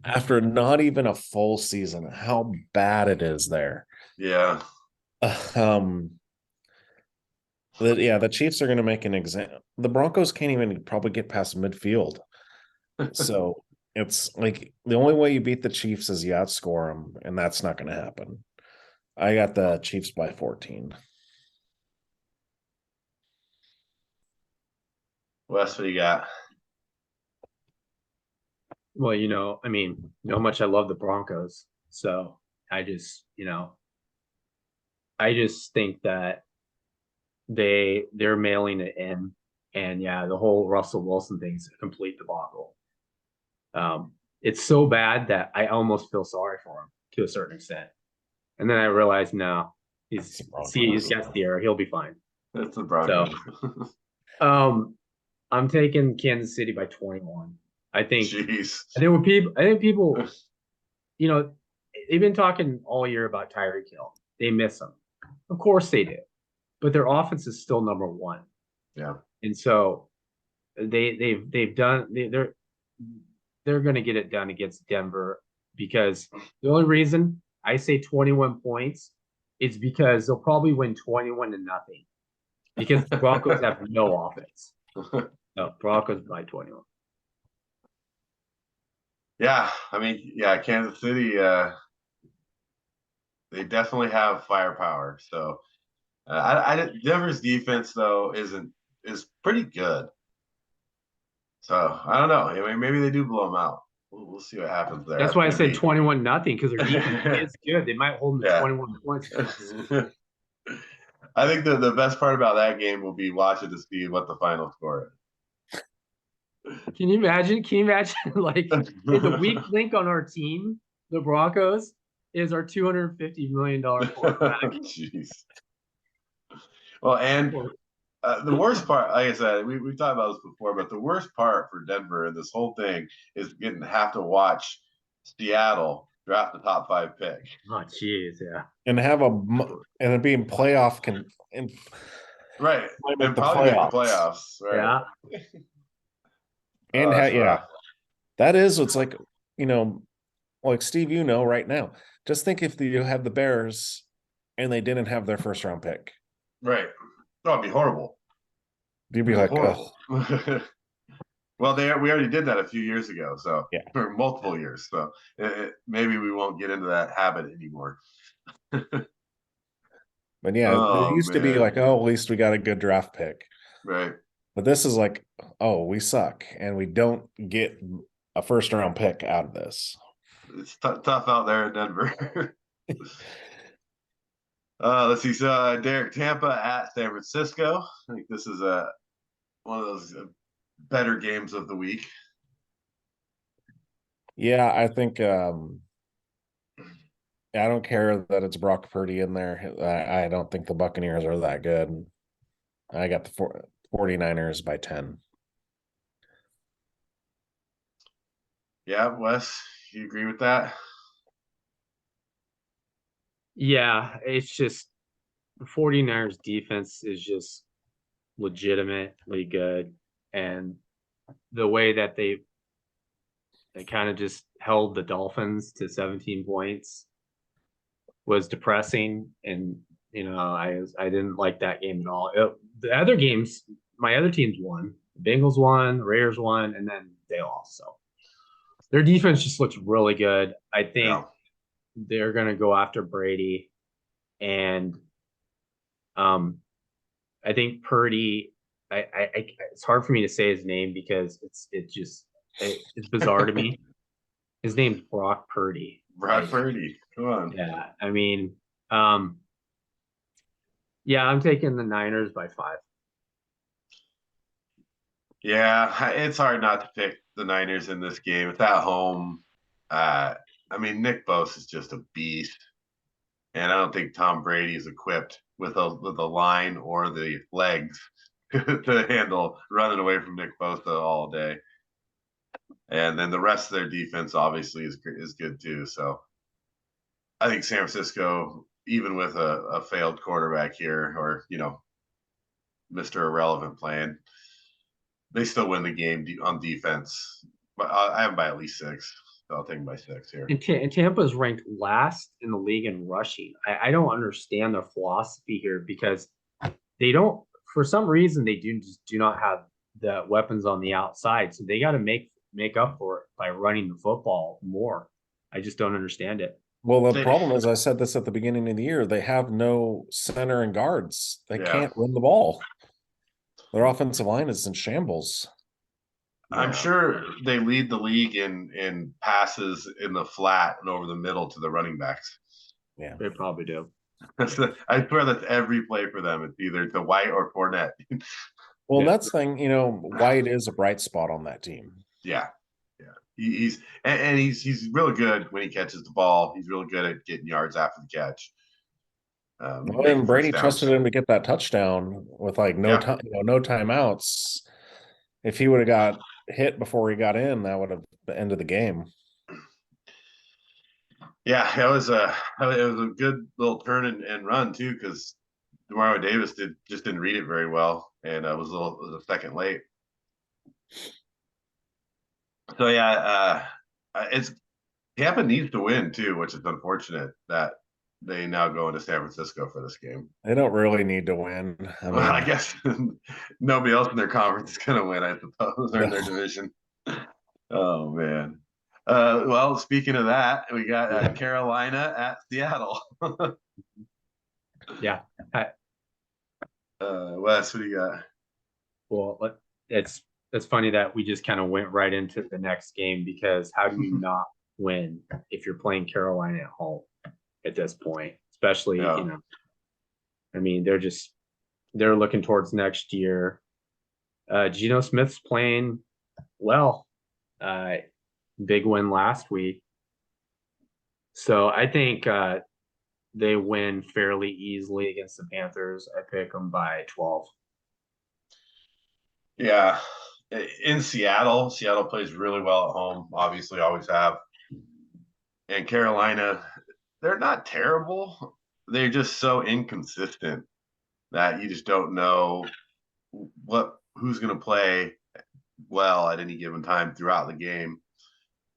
after not even a full season, how bad it is there. Yeah. The Chiefs are going to make an exam. The Broncos can't even probably get past midfield. So it's like the only way you beat the Chiefs is you outscore them, and that's not going to happen. I got the Chiefs by 14. Wes, what do you got? Well, I mean, how much I love the Broncos. So I just think that they're mailing it in. And yeah, the whole Russell Wilson thing is a complete debacle. It's so bad that I almost feel sorry for him to a certain extent. And then I realized, no, he's got the air. He'll be fine. That's the Broncos. So, I'm taking Kansas City by 21. I think people, they've been talking all year about Tyreek Hill. They miss him. Of course they do. But their offense is still number 1. Yeah. And so they're going to get it done against Denver, because the only reason I say 21 points is because they'll probably win 21-0, because the Broncos have no offense. No, Broncos by 21. Yeah, I mean, Kansas City, they definitely have firepower. So Denver's defense though is pretty good. So I don't know. I mean, maybe they do blow them out. We'll see what happens there. That's why I said 21-0, because their defense is good. They might hold them to 21 points. I think the best part about that game will be watching to see what the final score Can you imagine? Can you imagine like is. the weak link on our team, the Broncos, is our $250 million quarterback. Jeez. Well, and the worst part, like I said, we've talked about this before, but the worst part for Denver in this whole thing is have to watch Seattle draft the top 5 pick. Oh, jeez, yeah. And have and it being playoff Right. might And make the probably make the playoffs. playoffs. Right. Yeah. And that's yeah, rough. that is what's like, like Steve, right now. Just think if you had the Bears and they didn't have their first round pick. Right. Oh, it'd be horrible. You'd be like, oh, well, we already did that a few years ago, so Yeah. for multiple years. So maybe we won't get into that habit anymore. but yeah, Oh, it used to be man. like, oh, at least we got a good draft pick. Right. But this is like, oh, we suck and we don't get a first round pick out of this. It's tough out there in Denver. Let's see. So Derek, Tampa at San Francisco. I think this is one of those better games of the week. Yeah, I think I don't care that it's Brock Purdy in there. I don't think the Buccaneers are that good. I got the 49ers by 10. Yeah, Wes, you agree with that? Yeah, it's just the 49ers defense is just legitimately good. And the way that they kind of just held the Dolphins to 17 points was depressing. And, I didn't like that game at all. The other games, my other teams won. The Bengals won, the Raiders won, and then they lost. So their defense just looks really good. I think they're going to go after Brady. And I think Purdy, it's hard for me to say his name because it's bizarre to me. His name's Brock Purdy. Brock Purdy. Come on. Yeah, I mean, yeah, I'm taking the Niners by 5. Yeah, it's hard not to pick the Niners in this game. It's at home. I mean, Nick Bosa is just a beast, and I don't think Tom Brady is equipped with a line or the legs to handle running away from Nick Bosa all day. And then the rest of their defense obviously is good too. So I think San Francisco, even with a failed quarterback here, or Mr. Irrelevant playing, they still win the game on defense. But I have them by at least 6. So I'll take them by 6 here. And Tampa is ranked last in the league in rushing. I don't understand their philosophy here because they don't, for some reason, they do not have the weapons on the outside. So they got to make up for it by running the football more. I just don't understand it. Well, the problem is, I said this at the beginning of the year, they have no center and guards. They can't run the ball. Their offensive line is in shambles. I'm sure they lead the league in passes in the flat and over the middle to the running backs. Yeah, they probably do. I swear that's every play for them. It's either to White or Fournette. Well, that's the thing, White is a bright spot on that team. Yeah. He's really good when he catches the ball. He's really good at getting yards after the catch. And Brady trusted him to get that touchdown with no time, no timeouts. If he would have got hit before he got in, that would have ended the game. Yeah, it was a good little turn and run too, because Demario Davis didn't read it very well, and it was a second late. So yeah, Tampa needs to win too, which is unfortunate that they now go into San Francisco for this game. They don't really need to win. I guess nobody else in their conference is going to win, I suppose, or in their division. Oh man. Well, speaking of that, we got Carolina at Seattle. Yeah. Wes, what do you got? Well, it's funny that we just kind of went right into the next game, because how do you not win if you're playing Carolina at home at this point, especially I mean, they're looking towards next year. Geno Smith's playing well. Big win last week. So I think they win fairly easily against the Panthers. I pick them by 12. Yeah. In Seattle plays really well at home, obviously, always have. And Carolina, they're not terrible. They're just so inconsistent that you just don't know who's going to play well at any given time throughout the game,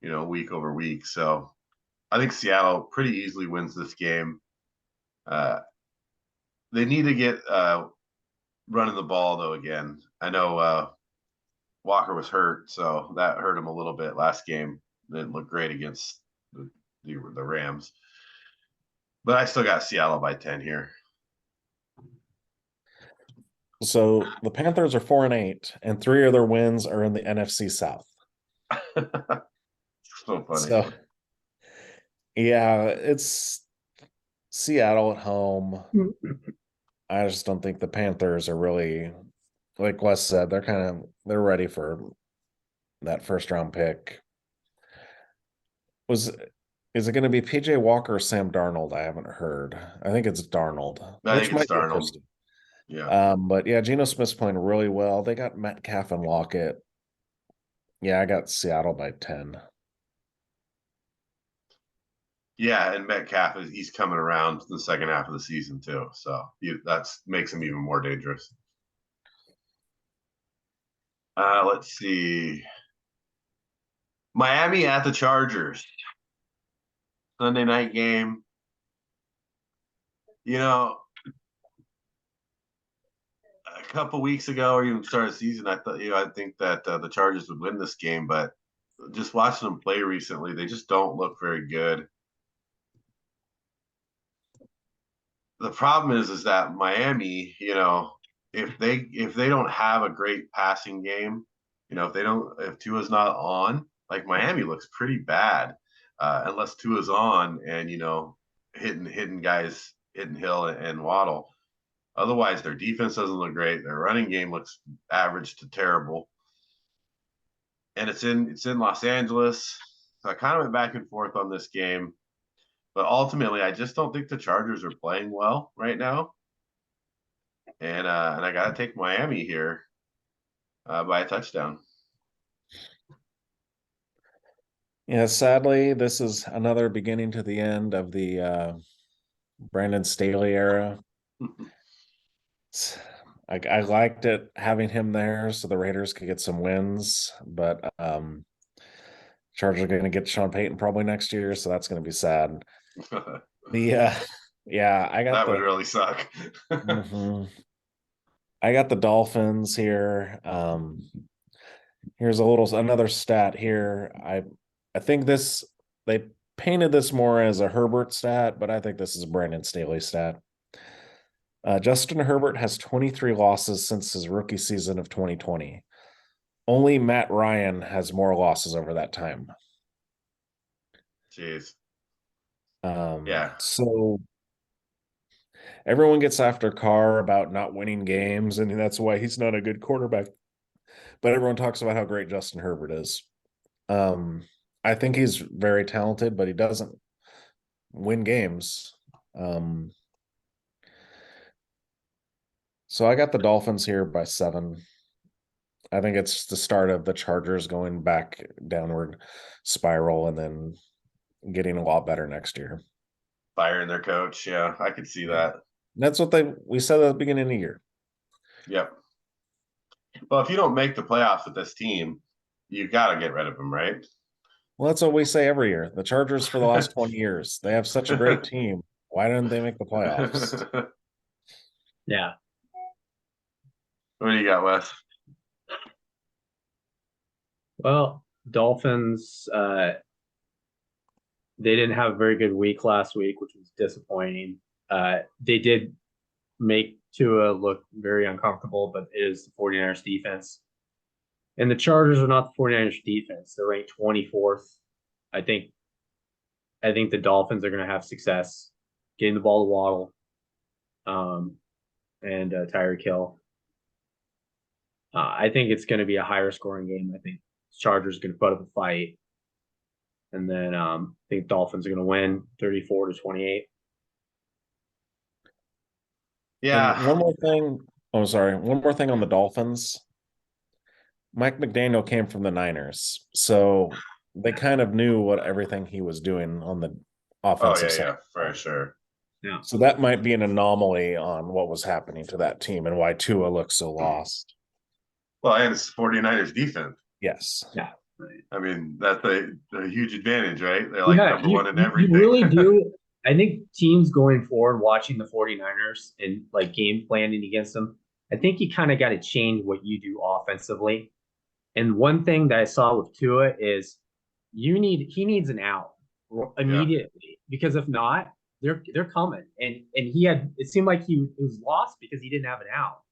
week over week. So I think Seattle pretty easily wins this game. They need to get running the ball, though, again. I know Walker was hurt, so that hurt him a little bit last game. Didn't look great against the Rams. But I still got Seattle by 10 here. So the Panthers are 4-8, and 3 of their wins are in the NFC South. So funny. So, yeah, it's Seattle at home. I just don't think the Panthers are really, like Wes said, they're ready for that first round pick. Is it going to be PJ Walker or Sam Darnold? I haven't heard. I think it's Darnold. I think it's Darnold. Interesting. Yeah. But yeah, Geno Smith's playing really well. They got Metcalf and Lockett. Yeah, I got Seattle by 10. Yeah, and Metcalf he's coming around the second half of the season too, so that makes him even more dangerous. Let's see, Miami at the Chargers, Sunday night game. A couple weeks ago, or even start of the season, I think that the Chargers would win this game, but just watching them play recently, they just don't look very good. The problem is that Miami, if they don't have a great passing game, if Tua's not on, like Miami looks pretty bad, unless Tua's on and hitting guys, hitting Hill and Waddle. Otherwise, their defense doesn't look great. Their running game looks average to terrible, and it's in Los Angeles. So I kind of went back and forth on this game. But ultimately, I just don't think the Chargers are playing well right now, and I got to take Miami here by a touchdown. Yeah, sadly, this is another beginning to the end of the Brandon Staley era. I liked it having him there so the Raiders could get some wins, but Chargers are going to get Sean Payton probably next year, so that's going to be sad. Yeah, I got that would really suck. I got the Dolphins here. Here's another stat here. I think they painted this more as a Herbert stat, but I think this is a Brandon Staley stat. Justin Herbert has 23 losses since his rookie season of 2020. Only Matt Ryan has more losses over that time. Jeez. Yeah. So everyone gets after Carr about not winning games, and that's why he's not a good quarterback. But everyone talks about how great Justin Herbert is. I think he's very talented, but he doesn't win games. So I got the Dolphins here by 7. I think it's the start of the Chargers going back downward spiral and then getting a lot better next year. Firing their coach. Yeah, I could see that. That's what we said at the beginning of the year. Yep. Well, if you don't make the playoffs with this team, you got to get rid of them, right? Well, that's what we say every year. The Chargers for the last 20 years, they have such a great team. Why didn't they make the playoffs? Yeah. What do you got, Wes? Well, Dolphins, they didn't have a very good week last week, which was disappointing. They did make Tua look very uncomfortable, but it is the 49ers defense. And the Chargers are not the 49ers defense. They're ranked 24th. I think the Dolphins are going to have success getting the ball to Waddle. and Tyreek Hill. I think it's going to be a higher scoring game. I think Chargers are going to put up a fight. And then I think Dolphins are going to win 34-28. Yeah. And one more thing. Oh, sorry. One more thing on the Dolphins. Mike McDaniel came from the Niners, so they kind of knew what everything he was doing on the offensive side. Yeah, for sure. Yeah. So that might be an anomaly on what was happening to that team and why Tua looks so lost. Well, and it's 49ers defense. Yes. Yeah. Right. I mean, that's a huge advantage, right? They're like number one in everything. You really do. I think teams going forward, watching the 49ers and like game planning against them, I think you kind of got to change what you do offensively. And one thing that I saw with Tua is he needs an out immediately, because if not, they're coming. And it seemed like he was lost because he didn't have an out.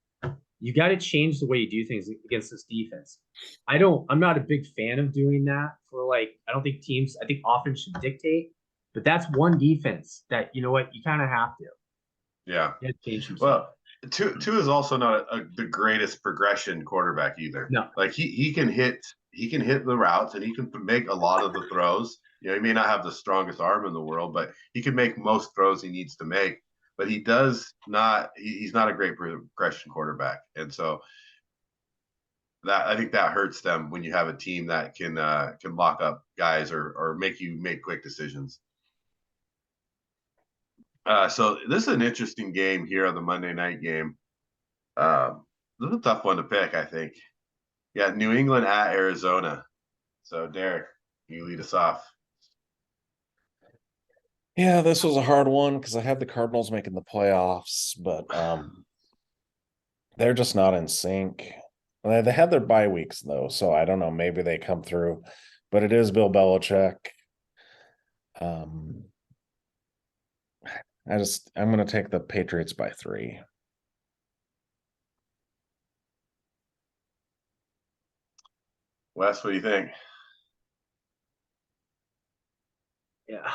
You got to change the way you do things against this defense. I'm not a big fan of doing that I think offense should dictate, but that's one defense that, you know what, you kind of have to. Yeah. You have to change some stuff. Tua is also not the greatest progression quarterback either. No. Like he can hit the routes and he can make a lot of the throws. You know, he may not have the strongest arm in the world, but he can make most throws he needs to make. But he does not. He's not a great progression quarterback, and so I think that hurts them when you have a team that can lock up guys or make you make quick decisions. So this is an interesting game here on the Monday night game. This is a tough one to pick, I think. Yeah, New England at Arizona. So Derek, you lead us off. Yeah, this was a hard one because I had the Cardinals making the playoffs, but they're just not in sync. They had their bye weeks though, so I don't know. Maybe they come through, but it is Bill Belichick. I'm going to take the Patriots by 3. Wes, what do you think? Yeah,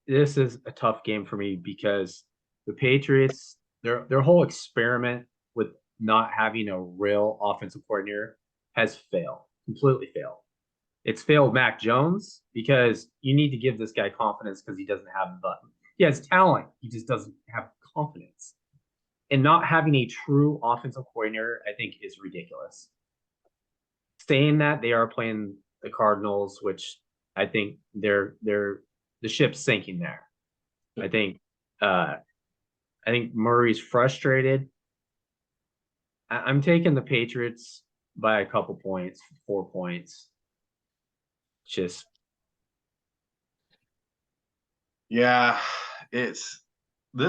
this is a tough game for me because the Patriots, their whole experiment with not having a real offensive coordinator has completely failed. It's failed Mac Jones because you need to give this guy confidence because he doesn't have the button. He has talent, he just doesn't have confidence. And not having a true offensive coordinator, I think, is ridiculous. Saying that, they are playing the Cardinals, which I think the ship's sinking there. I think Murray's frustrated. I'm taking the Patriots by a couple points, 4 points. Yeah, this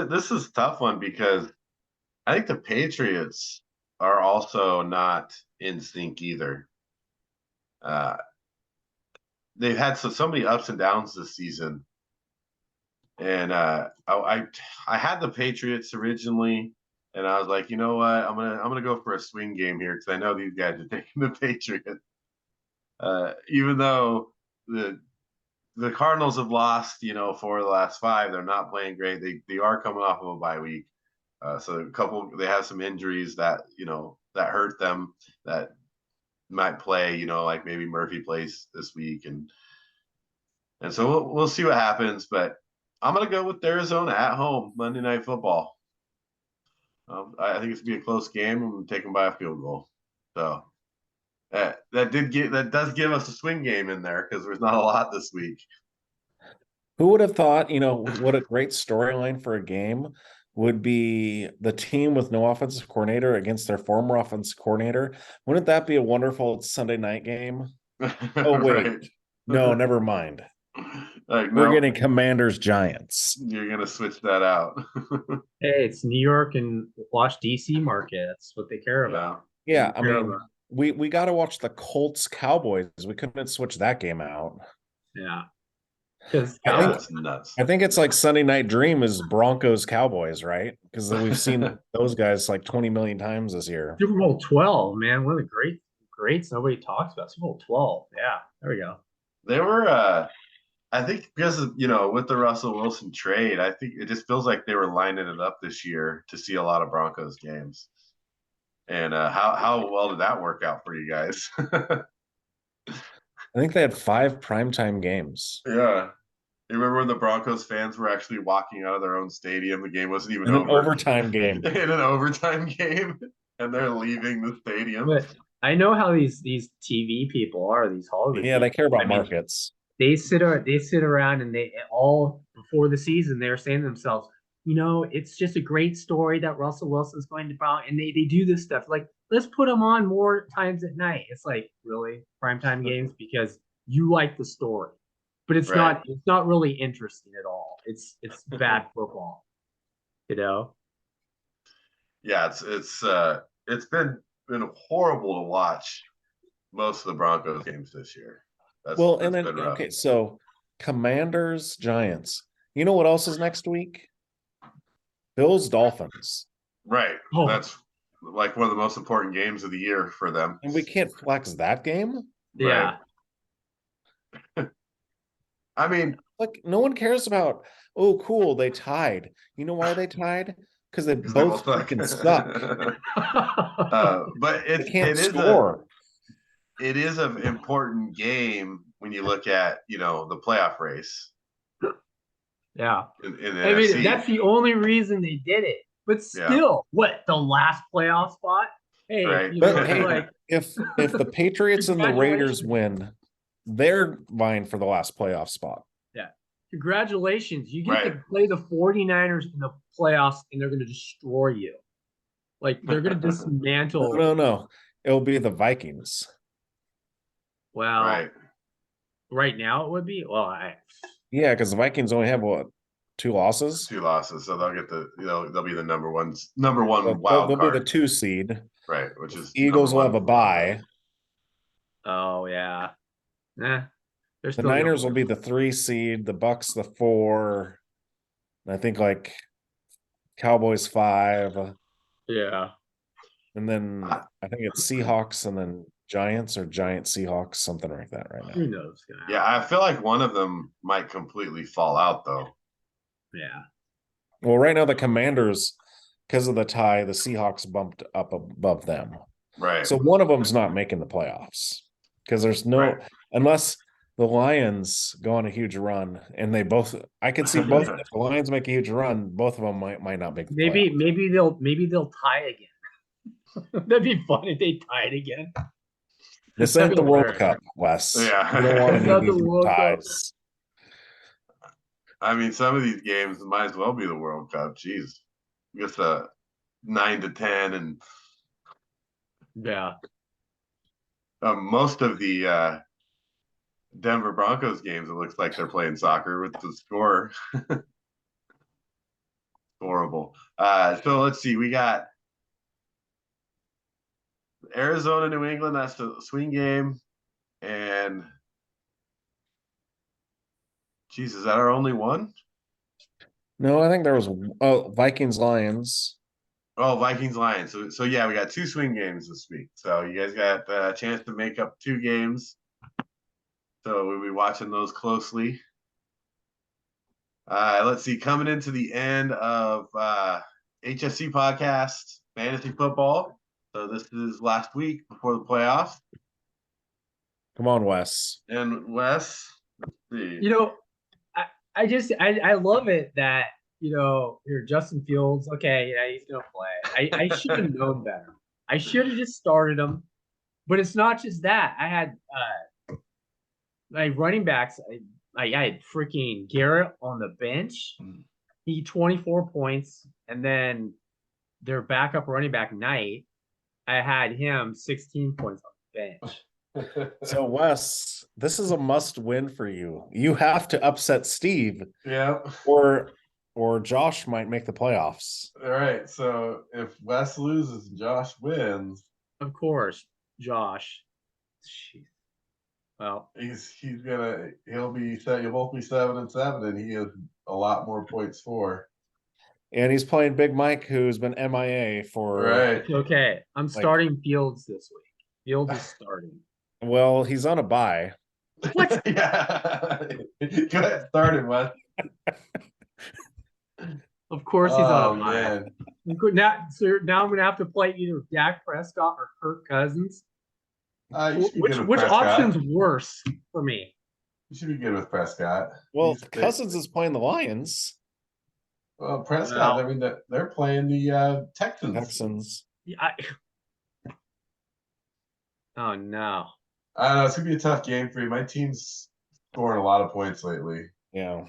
is a tough one because I think the Patriots are also not in sync either. They've had so many ups and downs this season, and I had the Patriots originally, and I was like, you know what, I'm gonna go for a swing game here because I know these guys are taking the Patriots, even though the Cardinals have lost 4 of the last 5. They're not playing great. They are coming off of a bye week, so they have some injuries that that hurt them that might play, like maybe Murphy plays this week, and so we'll see what happens. But I'm gonna go with Arizona at home, Monday Night Football. I think it's gonna be a close game. I'm gonna take them by a field goal. So that does give us a swing game in there because there's not a lot this week. Who would have thought? What a great storyline for a game would be the team with no offensive coordinator against their former offensive coordinator. Wouldn't that be a wonderful Sunday night game? Oh, wait. Right. No, never mind. We're getting Commanders Giants. You're going to switch that out. Hey, it's New York and DC market. That's what they care about. Yeah, I mean, we got to watch the Colts Cowboys. We couldn't switch that game out. Yeah. That's nuts. I think it's like Sunday Night Dream is Broncos Cowboys, right? Because we've seen those guys like 20 million times this year. Super Bowl 12, man, one of the greats nobody talks about. Super Bowl 12, yeah, there we go. They were I think because of, with the Russell Wilson trade, I think it just feels like they were lining it up this year to see a lot of Broncos games. And how well did that work out for you guys? I think they had 5 primetime games. Yeah. You remember when the Broncos fans were actually walking out of their own stadium? The game wasn't even In an over. overtime game. In an overtime game, and they're leaving the stadium. But I know how these TV people are, these Hollywood Yeah, they people. care about I mean, markets. They sit around and they all before the season they're saying to themselves, it's just a great story that Russell Wilson's going to bounce, and they do this stuff like, let's put him on more times at night. It's like, really, primetime games because you like the story, but it's Right. not really interesting at all. It's bad football, Yeah, it's been horrible to watch most of the Broncos games this year. That's and then been rough. okay, so Commanders, Giants. You know what else is next week? Bills, Dolphins. Right. Oh. That's like one of the most important games of the year for them. And we can't flex that game? Yeah. Right. I mean, like no one cares about, oh, cool, they tied. You know why they tied? Because they both freaking suck. But They can't score. It is an important game when you look at, the playoff race. Yeah. In the I NFC. mean, that's the only reason they did it. But still, what, the last playoff spot? Hey, Right. But hey, if the Patriots and the Raiders win, they're vying for the last playoff spot. Yeah. Congratulations. You get Right. to play the 49ers in the playoffs, and they're going to destroy you. Like, they're going to dismantle. No. It'll be the Vikings. Well, right now it would be. Well, yeah, because the Vikings only have what, 2 losses? 2 losses, so they'll get they'll be the number one wild They'll card. be the 2 seed. Right, which is Eagles will have a bye. Oh yeah. The Niners will be the 3 seed, the Bucks the 4. And I think like Cowboys 5. Yeah. And then I think it's Seahawks and then Giants or Giants Seahawks, something like that right now. Who knows? Yeah, I feel like one of them might completely fall out though. Yeah. Well, right now the Commanders, because of the tie, the Seahawks bumped up above them. Right. So one of them's not making the playoffs because there's no unless the Lions go on a huge run and they both. I can see both. If the Lions make a huge run, both of them might not make the playoffs. Maybe they'll tie again. That'd be fun if they tied again. This ain't the World Cup, Wes. Yeah. You don't want It's not any the World Cup. ties. I mean, some of these games might as well be the World Cup. Jeez, just 9-10, and Yeah. most of the Denver Broncos games, it looks like they're playing soccer with the score. Horrible. So let's see. We got Arizona, New England. That's the swing game, and geez, is that our only one? No, I think there was Vikings Lions. Oh, Vikings Lions. So yeah, we got 2 swing games this week. So you guys got a chance to make up 2 games. So we'll be watching those closely. Let's see. Coming into the end of HSC Podcast, fantasy football. So this is last week before the playoffs. Come on, Wes. And Wes, let's see. I love it that, you're Justin Fields. Okay, yeah, he's gonna play. I should have known better. I should have just started him. But it's not just that. I had my running backs. I had freaking Garrett on the bench. He 24 points, and then their backup running back Knight, I had him 16 points on the bench. So Wes, this is a must win for you. You have to upset Steve. Yeah. Or Josh might make the playoffs. All right. So if Wes loses, Josh wins. Of course, Josh. Jeez. Well, you'll both be 7-7, and he has a lot more points for. And he's playing Big Mike, who's been MIA for Right. Okay. I'm starting Fields this week. Fields is starting. Well, he's on a bye. What? Yeah. Go ahead, start it, Wes. Of course he's on Oh a bye. man. Now I'm gonna have to play either Dak Prescott or Kirk Cousins. You should be good with Which Prescott. option's worse for me? You should be good with Prescott. Well, Cousins is playing the Lions. Well, Prescott. Well, I mean, they're playing the Texans. Yeah, oh no. I don't know. It's gonna be a tough game for you. My team's scoring a lot of points lately. Yeah.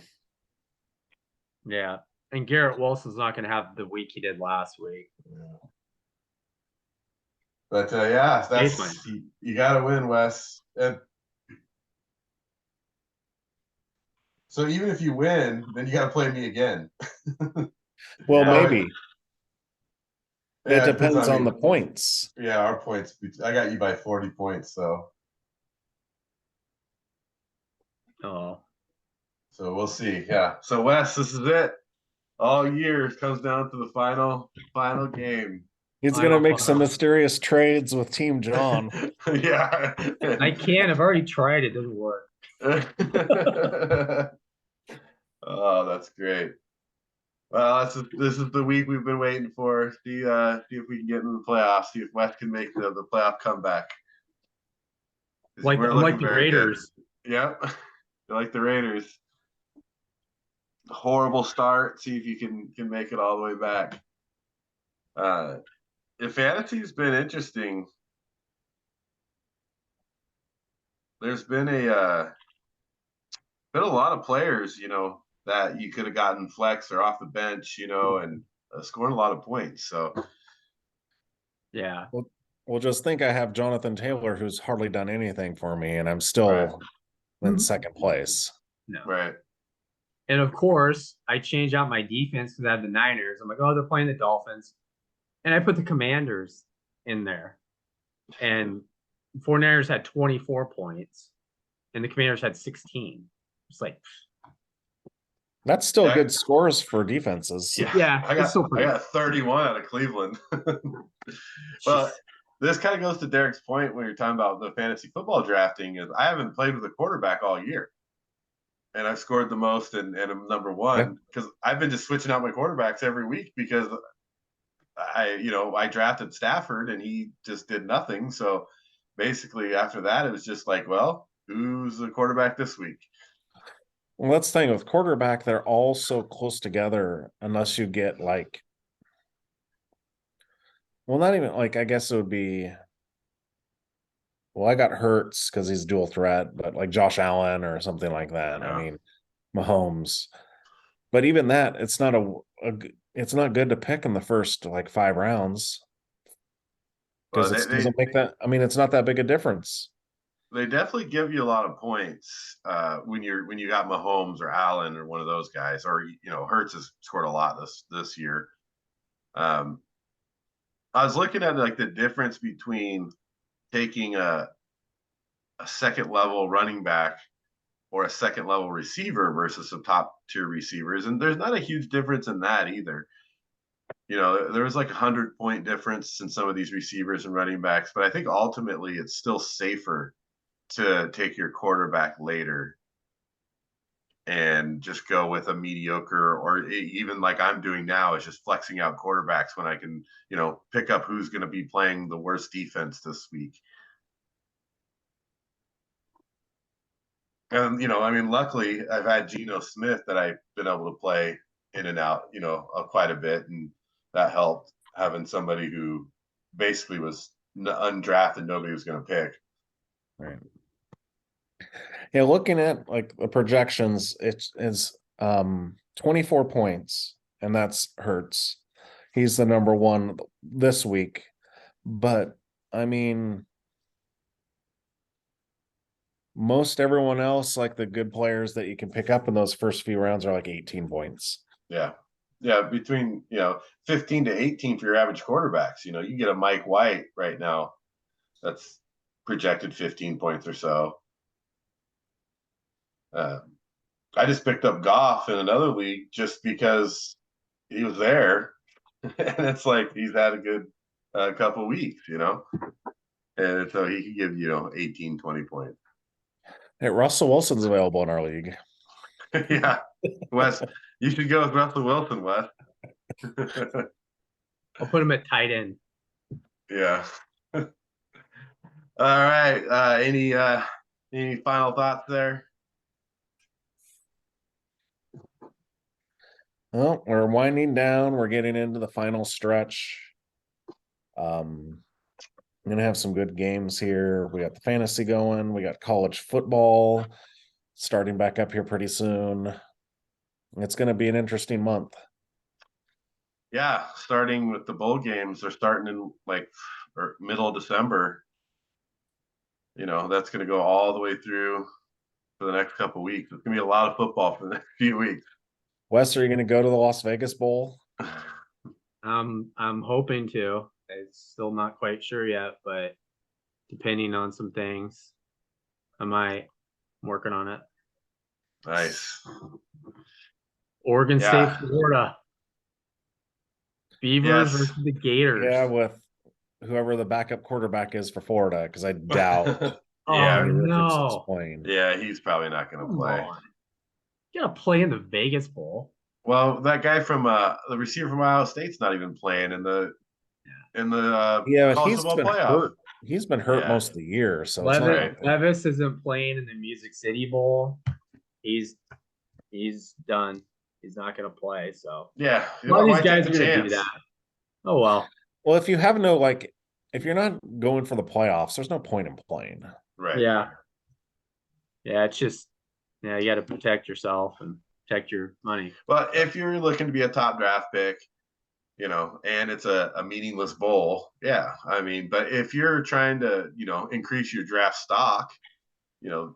Yeah. And Garrett Wilson's not gonna have the week he did last week. Yeah. But yeah, Baseline. you got to win, Wes. And so even if you win, then you got to play me again. Well, Yeah. maybe. Yeah, It depends on me. the points. Yeah, our points. I got you by 40 points, so we'll see. Yeah. So Wes, this is it. All year it comes down to the final game. He's going to make some mysterious trades with Team John. Yeah. I can't. I've already tried. It doesn't work. Oh, that's great. Well, this is the week we've been waiting for. See if we can get into the playoffs. See if West can make the playoff comeback. Like the Raiders. Good. Yep. Like the Raiders. Horrible start. See if you can make it all the way back. If fantasy's been interesting, there's been a lot of players, that you could have gotten flex or off the bench, and scoring a lot of points. So, yeah. Well, just think I have Jonathan Taylor, who's hardly done anything for me, and I'm still in second place. No. Right. And of course, I change out my defense because I have the Niners. I'm like, oh, they're playing the Dolphins. And I put the Commanders in there. And 49ers had 24 points, and the Commanders had 16. It's like, that's still good scores for defenses. Yeah. I got 31 out of Cleveland. Well, this kind of goes to Derek's point when you're talking about the fantasy football drafting. Is I haven't played with a quarterback all year, and I've scored the most and I'm number one because I've been just switching out my quarterbacks every week because I drafted Stafford and he just did nothing. So basically after that, it was just like, well, who's the quarterback this week? Well, that's the thing with quarterback, they're all so close together unless you get like, well, not even like, I guess it would be, well, I got Hurts because he's dual threat, but like Josh Allen or something like that. Yeah. I mean, Mahomes. But even that, it's not it's not good to pick in the first like 5 rounds because it doesn't make that. I mean, it's not that big a difference. They definitely give you a lot of points when you got Mahomes or Allen or one of those guys, or Hurts has scored a lot this year. I was looking at like the difference between taking a second level running back or a second level receiver versus some top tier receivers, and there's not a huge difference in that either. There was like 100-point difference in some of these receivers and running backs, but I think ultimately it's still safer to take your quarterback later and just go with a mediocre, or even like I'm doing now is just flexing out quarterbacks when I can, pick up who's going to be playing the worst defense this week. And, luckily I've had Geno Smith that I've been able to play in and out, quite a bit. And that helped having somebody who basically was undrafted, nobody was going to pick. Right. Yeah, looking at like the projections, it's 24 points, and that's Hurts. He's the number one this week. But I mean, most everyone else, like the good players that you can pick up in those first few rounds, are like 18 points. Yeah. Yeah, between 15 to 18 for your average quarterbacks. You get a Mike White right now that's projected 15 points or so. I just picked up Goff in another league just because he was there, and it's like he's had a good couple weeks, and so he could give 18, 20 points. Hey, Russell Wilson's available in our league. Yeah, Wes, you should go with Russell Wilson, Wes. I'll put him at tight end. Yeah. All right. Any final thoughts there? Well, we're winding down. We're getting into the final stretch. I'm gonna have some good games here. We got the fantasy going. We got college football starting back up here pretty soon. It's gonna be an interesting month. Yeah, starting with the bowl games. They're starting in middle of December. That's going to go all the way through for the next couple of weeks. It's going to be a lot of football for the next few weeks. Wes, are you gonna go to the Las Vegas Bowl? I'm hoping to. It's still not quite sure yet, but depending on some things, I'm working on it. Nice. Oregon Yeah. State, Florida. Beavers Yes. versus the Gators. Yeah, with whoever the backup quarterback is for Florida, because I doubt Yeah. Oh, Richardson's no. playing. Yeah, he's probably not going to Come play. on. You gotta play in the Vegas Bowl. Well, that guy from the receiver from Ohio State's not even playing in the Yeah, but college he's football been playoff. hurt. He's been hurt Yeah. most of the year, so it's not Levis, like- Levis isn't playing in the Music City Bowl. He's done. He's not gonna play. So Yeah, a lot of why these guys take are the gonna do chance? that. Oh well. Well, if you have if you're not going for the playoffs, there's no point in playing. Right. Yeah. Yeah, it's just you got to protect yourself and protect your money. But if you're looking to be a top draft pick, and it's a meaningless bowl, yeah. I mean, but if you're trying to, increase your draft stock, you're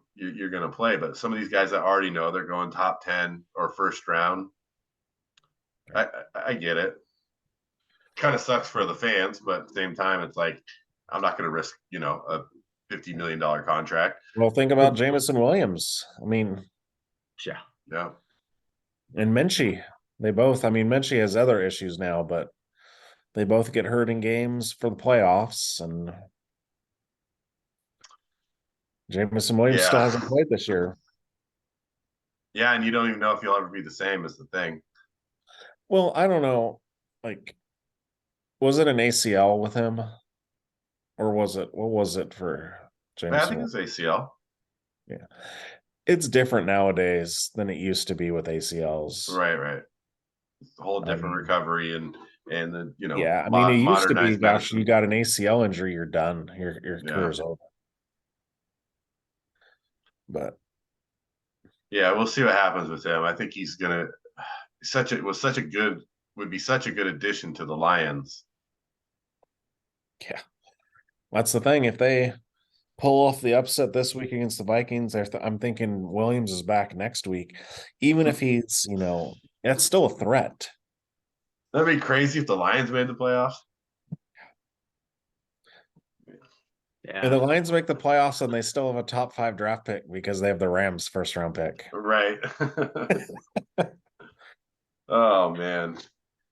going to play. But some of these guys that already know they're going top 10 or first round, I get it. Kind of sucks for the fans, but at the same time, it's like I'm not going to risk, a $50 million contract. Well, think about Jamison Williams. I mean, Yeah. Yeah. and Minchie. They both. I mean, Minchie has other issues now, but they both get hurt in games for the playoffs, and Jamison Williams still Yeah. hasn't played this year. Yeah, and you don't even know if you'll ever be the same as the thing. Well, I don't know. Was it an ACL with him, or what was it for Jamison? I think it's ACL. Yeah, it's different nowadays than it used to be with ACLs. Right. It's a whole different recovery and the yeah. I mean, it used to be, modernized gosh, medicine. you got an ACL injury, you're done. Your career's over. But yeah, we'll see what happens with him. I think he's gonna would be such a good addition to the Lions. yeah, that's the thing. If they pull off the upset this week against the Vikings, I'm thinking Williams is back next week. Even if he's, that's still a threat. That'd be crazy if the Lions made the playoffs. And the Lions make the playoffs and they still have a top 5 draft pick because they have the Rams first round pick. Right. Oh man.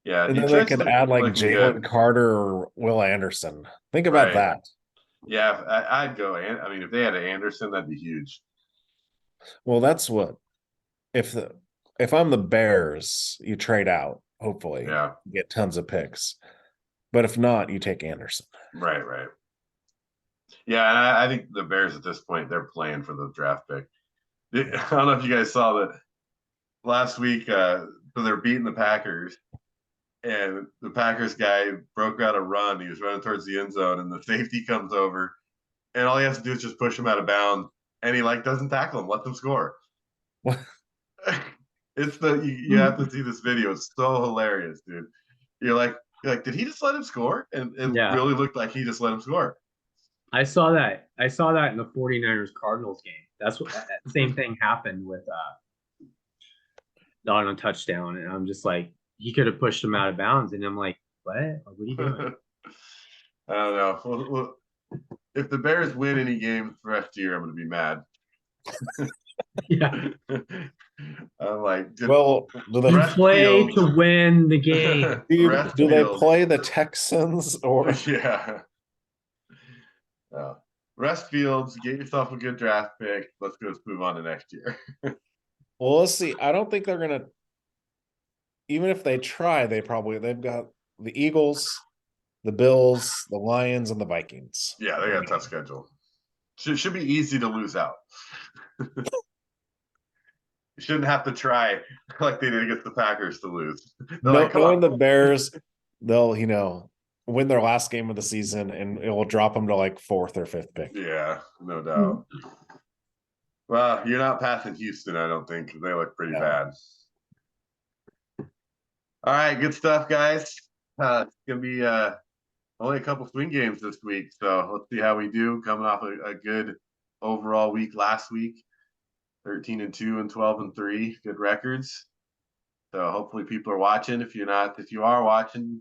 Yeah. And then they could add Jalen Carter or Will Anderson. Think about that. Yeah, I'd go. I mean, if they had Anderson, that'd be huge. Well, that's what if I'm the Bears, you trade out, hopefully. Yeah. Get tons of picks. But if not, you take Anderson. Right. Yeah, and I think the Bears at this point, they're playing for the draft pick. I don't know if you guys saw that last week, so they're beating the Packers, and the Packers guy broke out a run. He was running towards the end zone, and the safety comes over, and all he has to do is just push him out of bounds, and he doesn't tackle him, let them score. What? It's you have to see this video. It's so hilarious, dude. You're like, did he just let him score? And it really looked like he just let him score. I saw that in the 49ers Cardinals game. That's what that same thing happened with on a touchdown, and I'm just like, he could have pushed him out of bounds, and I'm like, what are you doing? I don't know. Well, if the Bears win any games the rest of the year, I'm going to be mad. Yeah. I'm like, well, do they play to win the game? Do they play the Texans or? Yeah. Rest Fields, get yourself a good draft pick. Let's move on to next year. Well, let's see. I don't think they're gonna. Even if they try, they've got the Eagles, the Bills, the Lions, and the Vikings. Yeah, they got a tough schedule. Should be easy to lose out. You shouldn't have to try like they did against the Packers to lose. Knowing the Bears, they'll win their last game of the season, and it will drop them to like 4th or 5th pick. Yeah, no doubt. Well, you're not passing Houston, I don't think, because they look pretty bad. All right, good stuff, guys. It's gonna be only a couple swing games this week, so let's see how we do. Coming off a good overall week last week, 13-2 and 12-3, good records. So hopefully people are watching. If you are watching,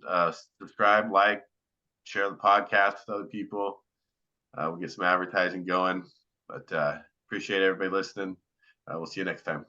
subscribe, like, share the podcast with other people. We'll get some advertising going. But appreciate everybody listening. We'll see you next time.